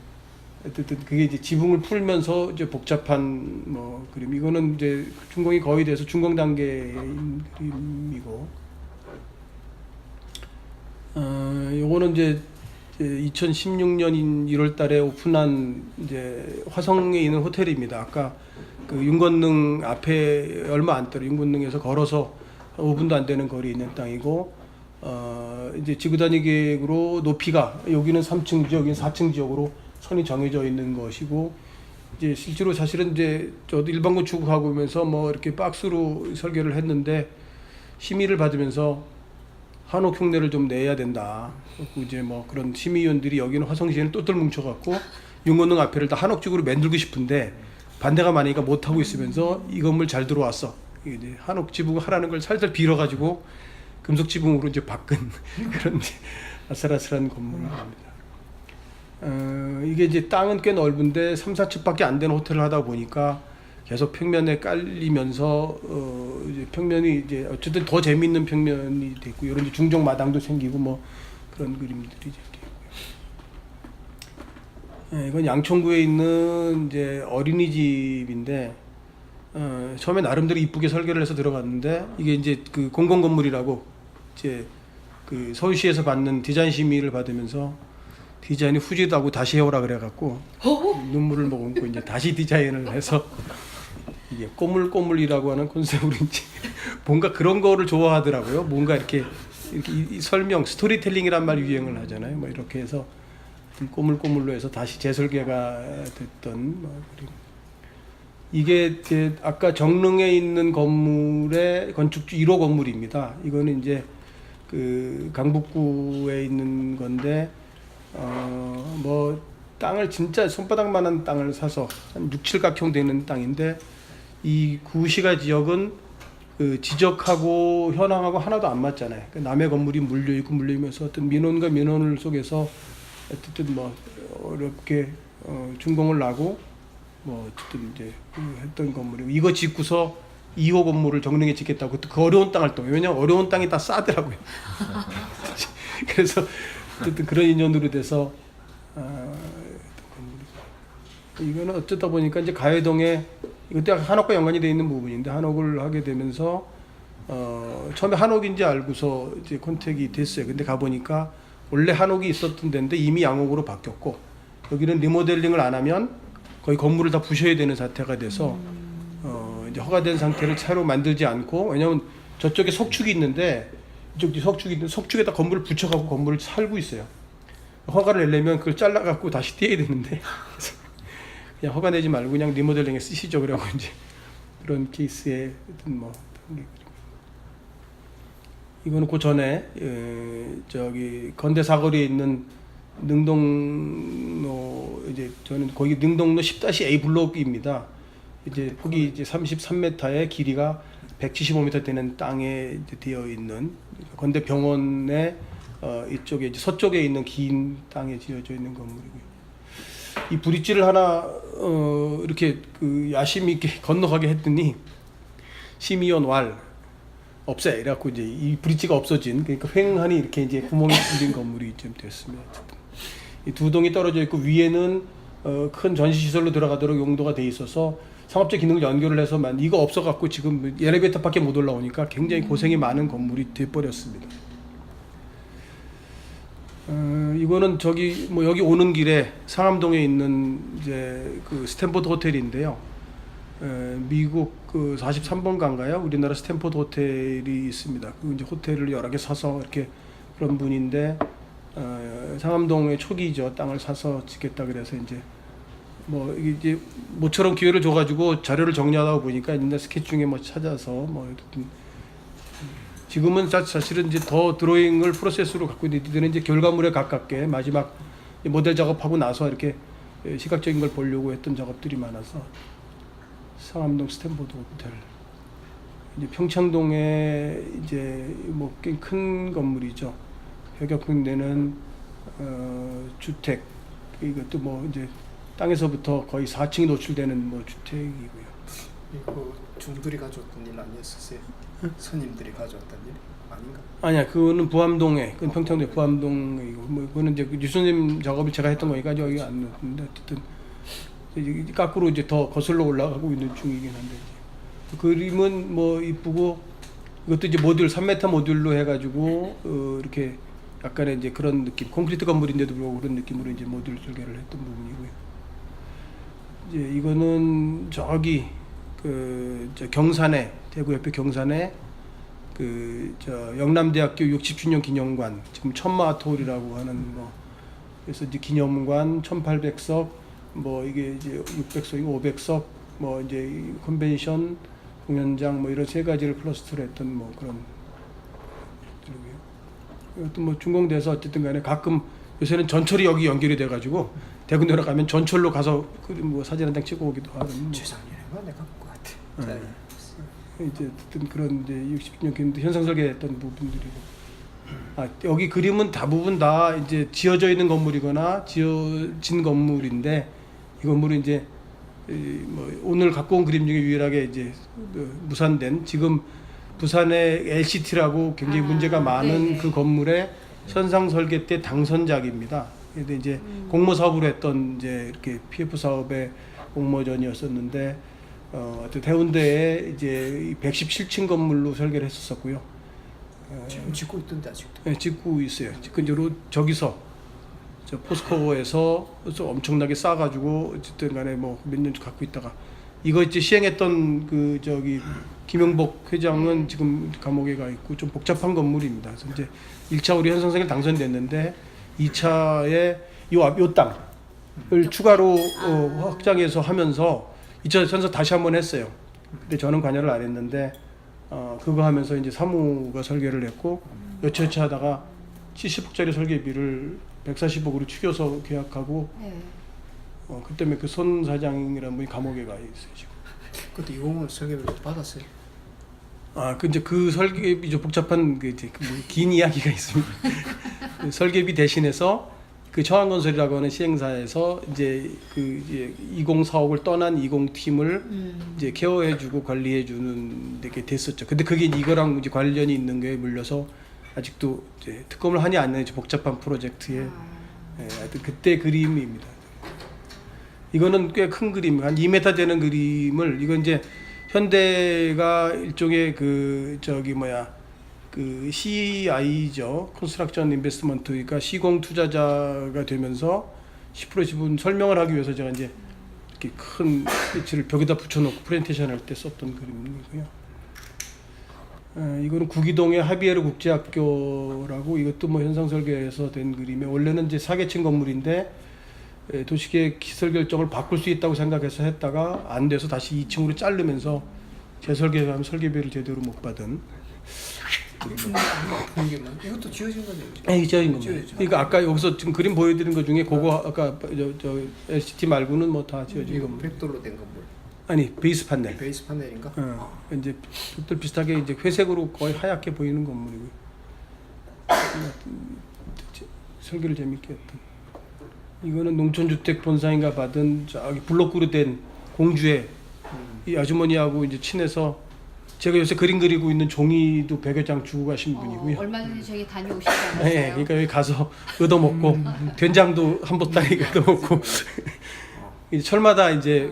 어쨌든 그게 이제 지붕을 풀면서 이제 복잡한 뭐 그림. 이거는 이제 준공이 거의 돼서 준공 단계인 그림이고. 요거는 이제 2016년 1월달에 오픈한 이제 화성에 있는 호텔입니다. 아까 그 윤건능 앞에 얼마 안 떨어 윤건능에서 걸어서 5분도 안 되는 거리에 있는 땅이고. 이제 지구단위 계획으로 높이가 여기는 3층 지역, 여기는 4층 지역으로 선이 정해져 있는 것이고, 이제 실제로 사실은 이제 저도 일반 건축하고 오면서 뭐 이렇게 박스로 설계를 했는데 심의를 받으면서 한옥 흉내를 좀 내야 된다. 그리고 이제 뭐 그런 심의위원들이 여기는 화성시에는 똘똘 뭉쳐갖고 윤건능 앞에를 다 한옥집으로 만들고 싶은데 반대가 많으니까 못 하고 있으면서 이 건물 잘 들어왔어. 이제 한옥집으로 하라는 걸 살살 빌어가지고 금속 지붕으로 이제 바꾼 그런 아슬아슬한 건물을 합니다. 이게 이제 땅은 꽤 넓은데 3, 4층밖에 안 되는 호텔을 하다 보니까 계속 평면에 깔리면서 이제 평면이 이제 어쨌든 더 재미있는 평면이 됐고, 이런 중정 마당도 생기고 뭐 그런 그림들이 이제 있고요. 이건 양천구에 있는 이제 어린이집인데 처음에 나름대로 이쁘게 설계를 해서 들어갔는데 이게 이제 그 공공 건물이라고 이제 그 서울시에서 받는 디자인 심의를 받으면서 디자인이 후지다고 다시 해오라 그래갖고 눈물을 머금고 이제 다시 디자인을 해서 이게 꼬물꼬물이라고 하는 콘셉트로 이제 뭔가 그런 거를 좋아하더라고요. 뭔가 이렇게 이 설명 스토리텔링이란 말 유행을 하잖아요. 뭐 이렇게 해서 꼬물꼬물로 해서 다시 재설계가 됐던 뭐 그림. 이게 이제 아까 정릉에 있는 건물의 건축주 1호 건물입니다. 이거는 이제 그 강북구에 있는 건데 뭐 땅을 진짜 손바닥만한 땅을 사서 한 6, 7각형 되는 땅인데 이 구시가 지역은 그 지적하고 현황하고 하나도 안 맞잖아요. 그 남의 건물이 물려있면서 어떤 민원과 민원을 속에서 어쨌든 뭐 어렵게 준공을 나고 뭐 어쨌든 이제 했던 건물이고, 이거 짓고서 2호 건물을 정릉에 짓겠다고 그 어려운 땅을 또, 왜냐면 어려운 땅이 다 싸더라고요. 그래서 어쨌든 그런 인연으로 돼서 이거는 어쩌다 보니까 이제 가해동에 이때 한옥과 연관이 되어 있는 부분인데 한옥을 하게 되면서 처음에 한옥인지 알고서 이제 컨택이 됐어요. 근데 가보니까 원래 한옥이 있었던 데인데 이미 양옥으로 바뀌었고, 여기는 리모델링을 안 하면 거의 건물을 다 부셔야 되는 사태가 돼서 이제 허가된 상태를 새로 만들지 않고, 왜냐면 저쪽에 석축이 있는데 이쪽 석축이 있는데 석축에다 건물을 붙여갖고 건물을 살고 있어요. 허가를 내려면 그걸 잘라갖고 다시 떼야 되는데 그냥 허가 내지 말고 그냥 리모델링에 쓰시죠. 그러고 이제 그런 케이스에 뭐 이거는 그 전에 저기 건대 사거리에 있는 능동로, 이제 저는 거기 능동로 10-A 블록입니다. 이제 거기 이제 33m의 길이가 175m 되는 땅에 이제 되어 있는 건대 병원의 이쪽에 이제 서쪽에 있는 긴 땅에 지어져 있는 건물이고요. 이 브릿지를 하나 이렇게 그 야심 있게 건너가게 했더니 심의원 왈 없애 이래갖고 이제 이 브릿지가 없어진, 그러니까 횡하니 이렇게 이제 구멍이 뚫린 건물이 좀 됐습니다. 이 두 동이 떨어져 있고 위에는 큰 전시 시설로 들어가도록 용도가 돼 있어서 상업적 기능을 연결을 해서 이거 없어갖고 지금 엘리베이터밖에 못 올라오니까 굉장히 고생이 많은 건물이 돼버렸습니다. 이거는 저기 뭐 여기 오는 길에 상암동에 있는 이제 그 스탠포드 호텔인데요. 미국 그 43번가인가요? 우리나라 스탠포드 호텔이 있습니다. 그 이제 호텔을 여러 개 사서 이렇게 그런 분인데 상암동의 초기죠. 땅을 사서 짓겠다 그래서 이제 뭐 이게 이제 모처럼 기회를 줘가지고 자료를 정리하다 보니까 옛날 스케치 중에 뭐 찾아서 뭐 지금은 사실은 이제 더 드로잉을 프로세스로 갖고 있는데 이제 결과물에 가깝게 마지막 모델 작업하고 나서 이렇게 시각적인 걸 보려고 했던 작업들이 많아서 상암동 스탠포드 호텔, 이제 평창동에 이제 뭐 꽤 큰 건물이죠. 혁혁되는 주택, 이것도 뭐 이제 땅에서부터 거의 4층이 노출되는 뭐 주택이고요. 이거 중들이 가져왔던 일 아니었었어요? 선임들이 가져왔던 일 아닌가? 아니야, 그거는 부암동에, 그건 평창동 부암동이고, 뭐 그거는 이제 유수님 작업을 제가 했던 거니까 여기 안 넣었는데 어쨌든 이제 거꾸로 이제 더 거슬러 올라가고 있는 중이긴 한데 이제. 그림은 뭐 이쁘고 이것도 이제 모듈 3m 모듈로 해가지고 이렇게 약간의 이제 그런 느낌, 콘크리트 건물인데도 불구하고 그런 느낌으로 이제 모듈 설계를 했던 부분이고요. 이제 이거는 저기 저 경산에, 대구 옆에 경산에 저 영남대학교 60주년 기념관, 지금 천마톨이라고 하는 뭐 그래서 이제 기념관 1,800석, 뭐 이게 이제 600석이고 500석, 뭐 이제 컨벤션 공연장 뭐 이런 세 가지를 클러스터로 했던 뭐 그런 것들이고요. 이것도 뭐 준공돼서 어쨌든 간에 가끔 요새는 전철이 여기 연결이 돼가지고 대구 내려가면 전철로 가서 뭐 사진 한 장 찍어 오기도 하는. 뭐. 재작년에가 내가 본 것 같아. 이제 어떤 그런 이제 60년 기념도 현상 설계했던 부분들이고. 여기 그림은 대부분 다 이제 지어져 있는 건물이거나 지어진 건물인데 이 건물은 이제 뭐 오늘 갖고 온 그림 중에 유일하게 이제 무산된, 지금 부산의 LCT라고 굉장히 문제가 많은 네네. 그 건물의 현상 설계 때 당선작입니다. 근데 이제 공모 사업으로 했던 이제 이렇게 PF 사업의 공모전이었었는데 해운대에 이제 117층 건물로 설계를 했었고요. 지금 짓고 있던데 아직도. 네, 짓고 있어요. 근데로 저기서 저 포스코에서 엄청나게 싸가지고 어쨌든 간에 뭐 몇 년 갖고 있다가 이거 이제 시행했던 그 저기 김용복 회장은 지금 감옥에 가 있고 좀 복잡한 건물입니다. 그래서 이제 1차 우리 현상설계 당선됐는데 2차에 요 땅을 추가로 확장해서 하면서 2차 선서 다시 한번 했어요. 근데 저는 관여를 안 했는데 그거 하면서 이제 사무가 설계를 했고 여차여차 하다가 70억짜리 설계비를 140억으로 추겨서 계약하고 네. 그 때문에 그 손 사장이라는 분이 감옥에 가 있어요 지금. 그때 이공을 설계를 받았어요. 그 이제 그 설계비 좀 복잡한 그 이제 긴 이야기가 있습니다. 그 설계비 대신해서 그 청안건설이라고 하는 시행사에서 이제 그 이제 20사옥을 떠난 20팀을 이제 케어해주고 관리해주는 게 됐었죠. 근데 그게 이거랑 이제 관련이 있는 게 물려서 아직도 이제 특검을 하니 안 하니 복잡한 프로젝트에 하여튼 그때 그림입니다. 이거는 꽤 큰 그림, 한 2m 되는 그림을 이건 이제 현대가 일종의 그 저기 그 CI죠. 컨스트럭션 인베스트먼트, 그러니까 시공 투자자가 되면서 10% 지분 설명을 하기 위해서 제가 이제 이렇게 큰 스케치를 벽에다 붙여놓고 프레젠테이션 할 때 썼던 그림이고요. 이거는 구기동의 하비에르 국제학교라고, 이것도 뭐 현상 설계에서 된 그림에 원래는 이제 4계층 건물인데 도시계획 기설 결정을 바꿀 수 있다고 생각해서 했다가 안 돼서 다시 2층으로 자르면서 재설계하면 설계비를 제대로 못 받은. 이것도 지어진 거죠? 네, 지어진 겁니다. 그러니까 아까 여기서 지금 그림 보여드린 것 중에 그거 아까 저 LCT 말고는 뭐 다 지어진 이거 겁니다. 벽돌로 된 건물. 아니 베이스 판넬. 베이스 파넬인가? 이제 벽돌 비슷하게 이제 회색으로 거의 하얗게 보이는 건물이고요. 설계를 재밌게 했던. 이거는 농촌주택 본사인가 받은 저기 블록으로 된 공주의 이 아주머니하고 이제 친해서 제가 요새 그림 그리고 있는 종이도 100여 장 주고 가신 분이고요. 얼마 전에 저기 다녀오시지 않았어요? 네, 그러니까 여기 가서 얻어먹고 된장도 한 보따리 얻어먹고 이제 철마다 이제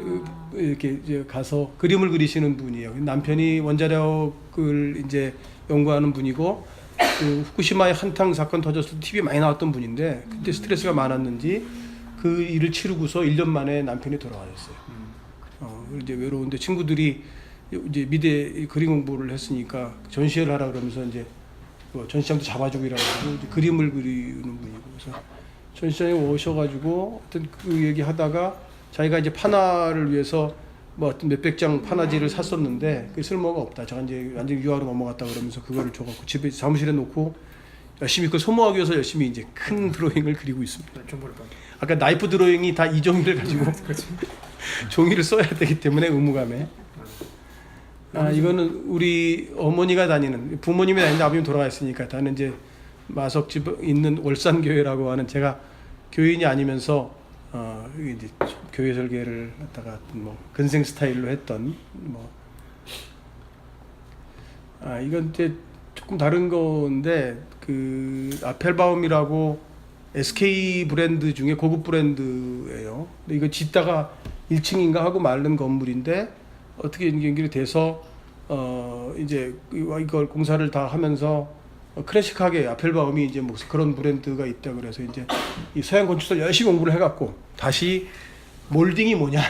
이렇게 이제 가서 그림을 그리시는 분이에요. 남편이 원자력을 이제 연구하는 분이고 그 후쿠시마의 한탕 사건 터졌을 때 TV에 많이 나왔던 분인데 그때 스트레스가 많았는지 그 일을 치르고서 1년 만에 남편이 돌아가셨어요. 이제 외로운데 친구들이 이제 미대 그림 공부를 했으니까 전시회를 하라 그러면서 이제 전시장도 잡아주고 이래가지고 이제 그림을 그리는 분이고, 그래서 전시장에 오셔가지고 어떤 그 얘기하다가 자기가 이제 판화를 위해서 뭐 어떤 몇백 장 판화지를 샀었는데 그 쓸모가 없다. 제가 이제 완전 히 유화로 넘어갔다 그러면서 그거를 줘갖고 집에 사무실에 놓고 열심히 그걸 소모하기 위해서 열심히 이제 큰 드로잉을 그리고 있습니다. 아까 나이프 드로잉이 다 이 종이를 가지고 종이를 써야 되기 때문에 의무감에. 이거는 우리 어머니가 다니는, 부모님이 다니는데 아버님 돌아가셨으니까 다는 이제 마석집 있는 월산교회라고 하는, 제가 교인이 아니면서 이제 교회 설계를 갖다가 뭐 근생 스타일로 했던 이건 이제 조금 다른 건데 그 아펠바움이라고 SK 브랜드 중에 고급 브랜드예요. 근데 이거 짓다가 1층인가 하고 말른 건물인데 어떻게 연결이 돼서 이제 이걸 공사를 다 하면서 클래식하게 아펠바움이 이제 뭐 그런 브랜드가 있다 그래서 이제 이 서양 건축설 열심히 공부를 해갖고 다시 몰딩이 뭐냐,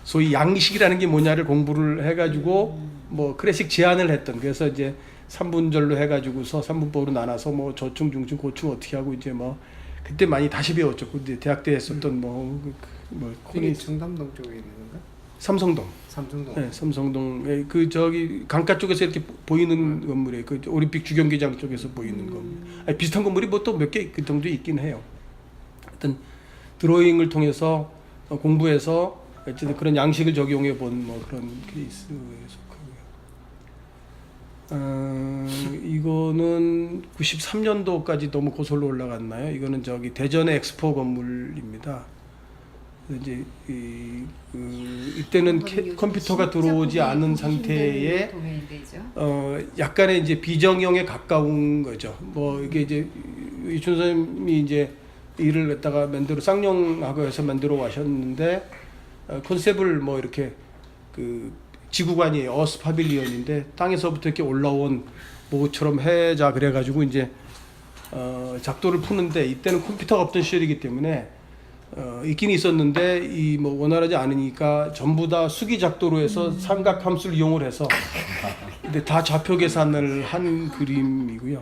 소위 양식이라는 게 뭐냐를 공부를 해가지고 뭐 클래식 제안을 했던, 그래서 이제 3분절로 해가지고서 3분법으로 나눠서 뭐 저층, 중층, 고층 어떻게 하고 이제 뭐 그때 많이 다시 배웠죠. 근데 대학 때 했었던 뭐 이게 청담동 쪽에 있는 건가? 삼성동. 삼성동. 네, 삼성동. 그 저기 강가 쪽에서 이렇게 보이는 건물이에요. 그 올림픽 주경기장 쪽에서 보이는 건물. 아니, 비슷한 건물이 뭐 또 몇 개 그 정도 있긴 해요. 하여튼 드로잉을 통해서 공부해서 어쨌든 그런 양식을 적용해 본 뭐 그런 케이스에 속하고요. 이거는 93년도까지 너무 고설로 올라갔나요? 이거는 저기 대전의 엑스포 건물입니다. 이제 이때는 컴퓨터가 들어오지 않은 상태에 약간의 이제 비정형에 가까운 거죠. 뭐 이게 이제 이춘 선생님이 이제 일을 갖다가 만들어 쌍용하고 해서 만들어 와셨는데 컨셉을 뭐 이렇게 그 지구관이에요. 어스 파빌리언인데 땅에서부터 이렇게 올라온 뭐처럼 해자 그래가지고 이제 작도를 푸는데 이때는 컴퓨터가 없던 시절이기 때문에 있긴 있었는데 이 뭐 원활하지 않으니까 전부 다 수기 작도로 해서 삼각 함수를 이용을 해서 근데 다 좌표 계산을 한 그림이고요.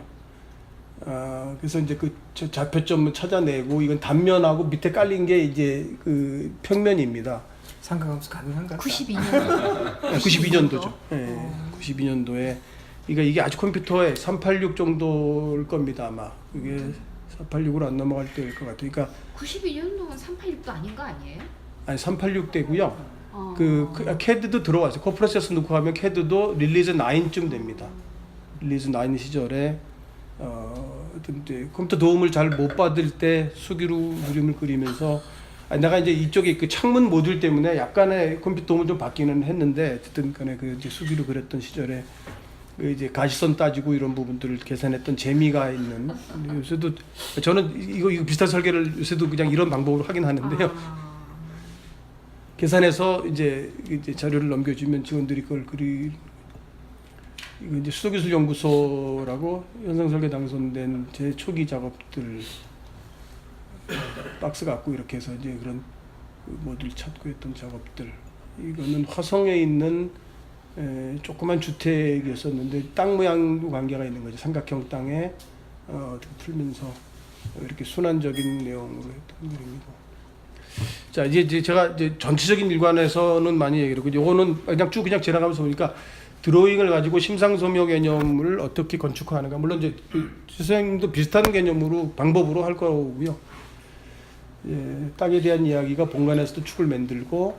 그래서 이제 그 좌표점을 찾아내고 이건 단면하고 밑에 깔린 게 이제 그 평면입니다. 삼각함수 가능한가? 92년. 92년도죠. 네, 92년도에 이게 아주 컴퓨터에 386 정도일 겁니다 아마. 그게 486으로 안 넘어갈 때일 것 같아요. 그러니까 92년도는 386도 아닌 거 아니에요? 아니 386대고요. 그 CAD도 들어왔어요. 코프로세서 넣고 하면 CAD도 릴리즈 9쯤 됩니다. 릴리즈 9 시절에 이제 컴퓨터 도움을 잘 못 받을 때 수기로 그림을 그리면서 내가 이제 이쪽에 그 창문 모듈 때문에 약간의 컴퓨터 도움을 좀 받기는 했는데 어쨌든 간에 그 이제 수기로 그렸던 시절에 그 이제 가시선 따지고 이런 부분들을 계산했던 재미가 있는. 요새도 저는 이거 비슷한 설계를 요새도 그냥 이런 방법으로 하긴 하는데요. 계산해서 이제 자료를 넘겨주면 직원들이 그걸 이거 이제 수도기술연구소라고 현상설계 당선된 제 초기 작업들 박스 갖고 이렇게 해서 이제 그런 모듈 찾고 했던 작업들. 이거는 화성에 있는 조그만 주택이었었는데 땅 모양도 관계가 있는 거죠. 삼각형 땅에 어떻게 풀면서 이렇게 순환적인 내용으로 했던 그림이고. 자 이제 제가 이제 전체적인 일관에서는 많이 얘기를 하고 이거는 그냥 지나가면서 보니까 드로잉을 가지고 심상소묘 개념을 어떻게 건축하는가. 물론 이제 선생님도 비슷한 개념으로 방법으로 할 거고요. 땅에 대한 이야기가 본관에서도 축을 만들고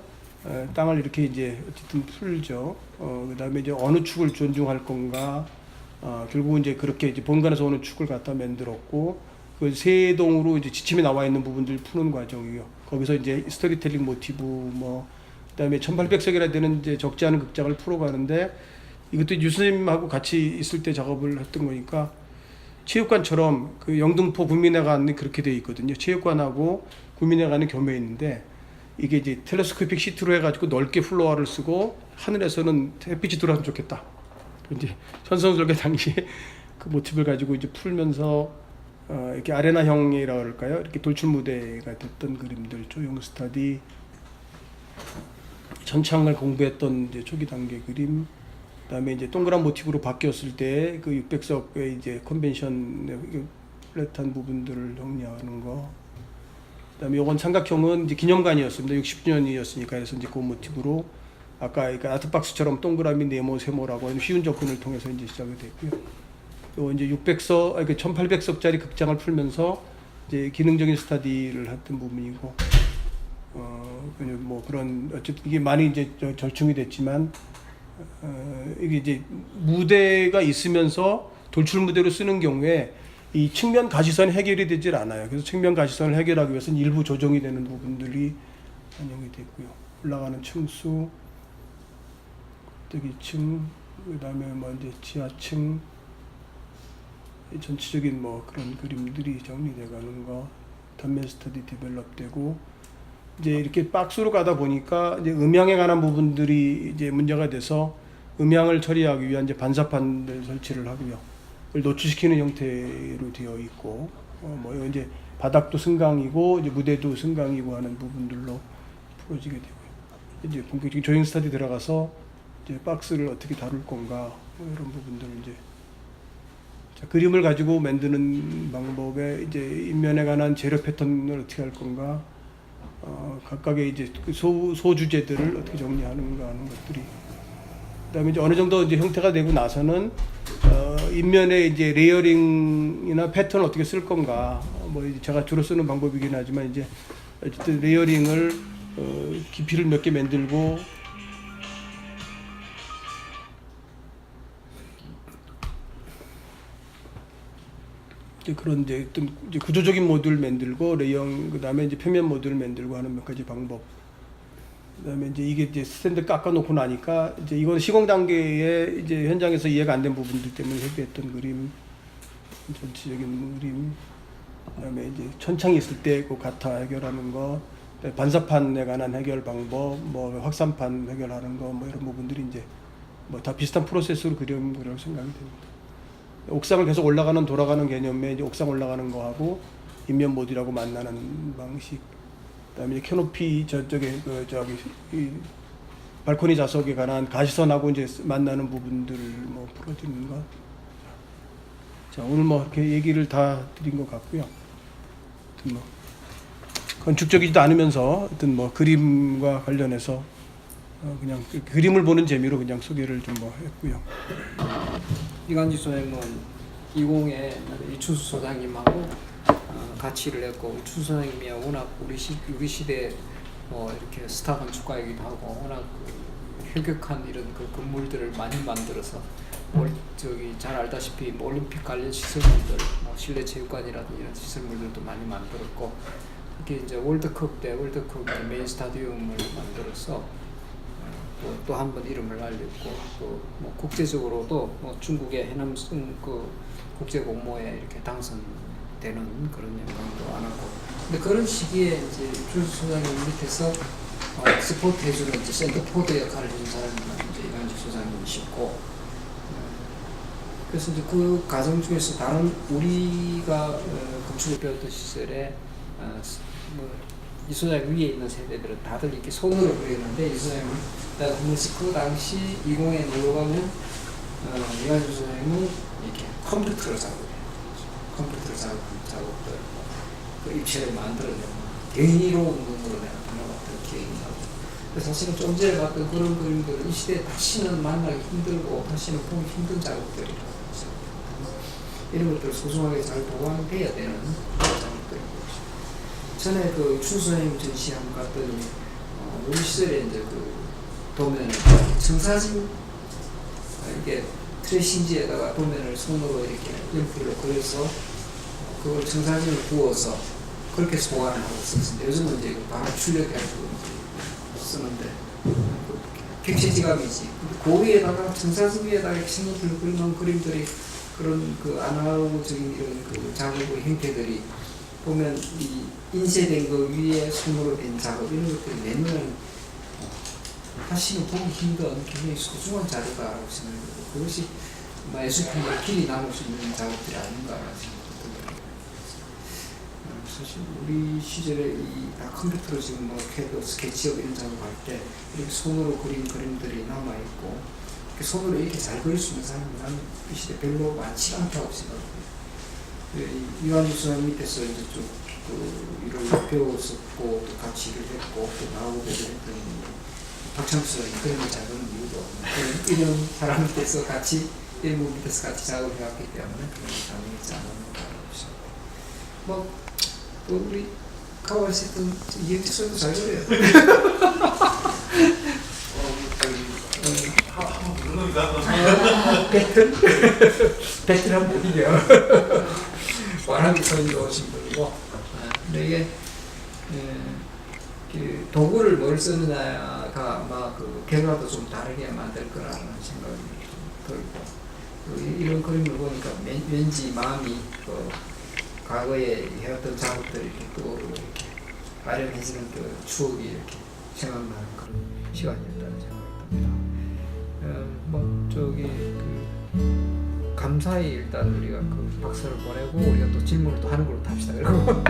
땅을 이렇게 이제 어쨌든 풀죠. 그다음에 이제 어느 축을 존중할 건가. 결국은 이제 그렇게 이제 본관에서 어느 축을 갖다 만들었고 그 세동으로 이제 지침이 나와 있는 부분들 푸는 과정이요. 거기서 이제 스토리텔링 모티브 뭐 그다음에 1800석이라 되는 이제 적지 않은 극장을 풀어가는데 이것도 유선생님하고 같이 있을 때 작업을 했던 거니까 체육관처럼 그 영등포 국민회관이 그렇게 돼 있거든요. 체육관하고 국민회관이 겸해 있는데 이게 이제 텔레스코픽 시트로 해가지고 넓게 플로어를 쓰고 하늘에서는 햇빛이 들어왔으면 좋겠다. 이제 현상설계 당시에 그 모티브를 가지고 이제 풀면서 이렇게 아레나형이라 그럴까요? 이렇게 돌출 무대가 됐던 그림들, 조형 스타디, 전창을 공부했던 이제 초기 단계 그림, 그다음에 이제 동그란 모티브로 바뀌었을 때 그 600석의 이제 컨벤션 플랫한 부분들을 정리하는 거. 그다음에 요건 삼각형은 이제 기념관이었습니다. 60주년이었으니까 그래서 이제 그 모티브로 아까 그러니까 아트박스처럼 동그라미 네모 세모라고 하는 쉬운 접근을 통해서 이제 시작이 됐고요. 요 이제 600석, 그러니까 1800석짜리 극장을 풀면서 이제 기능적인 스터디를 했던 부분이고, 그냥 뭐 그런 어쨌든 이게 많이 이제 절충이 됐지만, 이게 이제 무대가 있으면서 돌출 무대로 쓰는 경우에 이 측면 가시선 해결이 되질 않아요. 그래서 측면 가시선을 해결하기 위해서는 일부 조정이 되는 부분들이 반영이 됐고요. 올라가는 층수, 꼭대기층, 그다음에 뭐 이제 지하층, 전체적인 뭐 그런 그림들이 정리돼가는 거, 단면 스터디 디벨롭되고, 이제 이렇게 박스로 가다 보니까 이제 음향에 관한 부분들이 이제 문제가 돼서 음향을 처리하기 위한 이제 반사판을 설치를 하고요. 그걸 노출시키는 형태로 되어 있고, 뭐 이제 바닥도 승강이고 이제 무대도 승강이고 하는 부분들로 풀어지게 되고요. 이제 본격적인 조형 스터디 들어가서 이제 박스를 어떻게 다룰 건가 뭐 이런 부분들을 이제 자, 그림을 가지고 만드는 방법에 이제 인면에 관한 재료 패턴을 어떻게 할 건가, 각각의 이제 그 소주제들을 어떻게 정리하는가 하는 것들이. 그다음에 이제 어느 정도 이제 형태가 되고 나서는 인면에 이제 레이어링이나 패턴을 어떻게 쓸 건가. 뭐 이제 제가 주로 쓰는 방법이긴 하지만 이제 어쨌든 레이어링을 깊이를 몇 개 만들고 이제 그런 이제 어떤 이제 구조적인 모듈 만들고 레이어 그다음에 이제 표면 모듈 만들고 하는 몇 가지 방법. 그다음에 이제 이게 이제 스탠드 깎아놓고 나니까 이제 이건 시공 단계에 이제 현장에서 이해가 안 된 부분들 때문에 협의했던 그림, 전체적인 그림. 그다음에 이제 천창이 있을 때 그 가타 해결하는 거, 반사판에 관한 해결 방법, 뭐 확산판 해결하는 거, 뭐 이런 부분들이 이제 뭐 다 비슷한 프로세스로 그리는 거라고 생각이 됩니다. 옥상을 계속 올라가는 돌아가는 개념에 이제 옥상 올라가는 거하고 인면 모듈하고 만나는 방식. 그다음에 이제 캐노피 저쪽에 그 저기 이 발코니 좌석에 관한 가시선하고 이제 만나는 부분들 뭐 풀어지는 거. 자, 오늘 뭐 이렇게 얘기를 다 드린 것 같고요. 하여튼 뭐 건축적이지도 않으면서 하여튼 뭐 그림과 관련해서 그냥 그 그림을 보는 재미로 그냥 소개를 좀 뭐 했고요. 이간지 소장님은 20에 이춘수 소장님하고 같이 일을 했고, 이춘수 소장님이 워낙 우리 시대 이렇게 스타 건축가이기도 하고 워낙 그 혁혁한 이런 그 건물들을 많이 만들어서 저기 잘 알다시피 뭐 올림픽 관련 시설물들, 뭐 실내 체육관이라든지 이런 시설물들도 많이 만들었고, 특히 이제 월드컵 이제 메인 스타디움을 만들어서 또 한 번 이름을 알렸고, 또 뭐 국제적으로도 뭐 중국의 해남 그 국제 공모에 이렇게 당선되는 그런 영광도 안았고, 근데 그런 시기에 이제 이춘수 소장님 밑에서 스포트 해주는 이제 센터포드 역할을 해준 사람이 이제 이간지 소장님이셨고, 그래서 이제 그 과정 중에서 다른 우리가 건축을 배웠던 시절에 이 소장님 위에 있는 세대들은 다들 이렇게 손으로 그렸는데, 이 소장님은 그 당시 20에 놀러가면 이간주 소장님은 이렇게 컴퓨터로 작업해요. 컴퓨터로 작업들 그 입체를 만들어내고 대인이로운 눈으로 내가 바라봤던 기억이 나고, 사실은 좀 전에 봤던 그런 그림들은 이 시대에 다시는 만나기 힘들고 다시는 보기 힘든 작업들이라고 생각합니다. 이런 것들을 소중하게 잘 보관돼야 되는 작업들이고, 전에 그 추수님 전시 한번 갔더니 우리 시절에 이제 그 도면을 청사진 이렇게 트레싱지에다가 도면을 손으로 이렇게 연필로 그려서 그걸 청사진을 부어서 그렇게 소환을 하고 있었는데, 요즘은 이제 바로 출력해가지고 쓰는데 객체 지갑이지. 그 위에다가 청사진 위에다가 식물을 그려놓은 그림들이 그런 그 아날로그적인 이런 그 작업의 형태들이 보면 이 인쇄된 거 위에 손으로 된 작업 이런 것들이 내면 다시는 보기 힘든 굉장히 소중한 자료다라고 생각해요. 그것이 예술품의 길이 남을 수 있는 작업들이 아닌가라는 생각이 듭니다. 사실 우리 시절에 다 컴퓨터로 지금 뭐 캐드, 스케치업 이런 작업할 때 이렇게 손으로 그린 그림들이 남아 있고, 이렇게 손으로 이렇게 잘 그릴 수 있는 사람은 나는 이 시대 별로 많지 않다고 생각해요. 이완주 선 밑에서 이제 쭉 일을 배웠었고 또 같이 일을 했고 또 나하고 배를 했던 박창수 선생님 그런 걸 잘 그리는 이유도 이런 사람 밑에서 같이 일부 밑에서 같이 작업을 해왔기 때문에 그런 감이 있지 않았는가 싶습니다. 뭐 또 우리 카와시든 이행지 선도 잘 그려요. 한번 부르는 거니까. 배틀은 못 이겨. 와라비 선이로 오신 분이고, 근데 이게 그 도구를 뭘 쓰느냐가 아마 그 결과도 좀 다르게 만들 거라는 생각이 좀 들고, 이런 그림을 보니까 왠지 마음이 과거에 해왔던 작업들이 이렇게 떠오르고 이렇게 아련해지는 그 추억이 이렇게 생각나는 그런 시간이었다는 생각이 듭니다. 뭐 저기 감사히 일단 우리가 그 박수를 보내고 우리가 또 질문을 또 하는 걸로 합시다. 그리고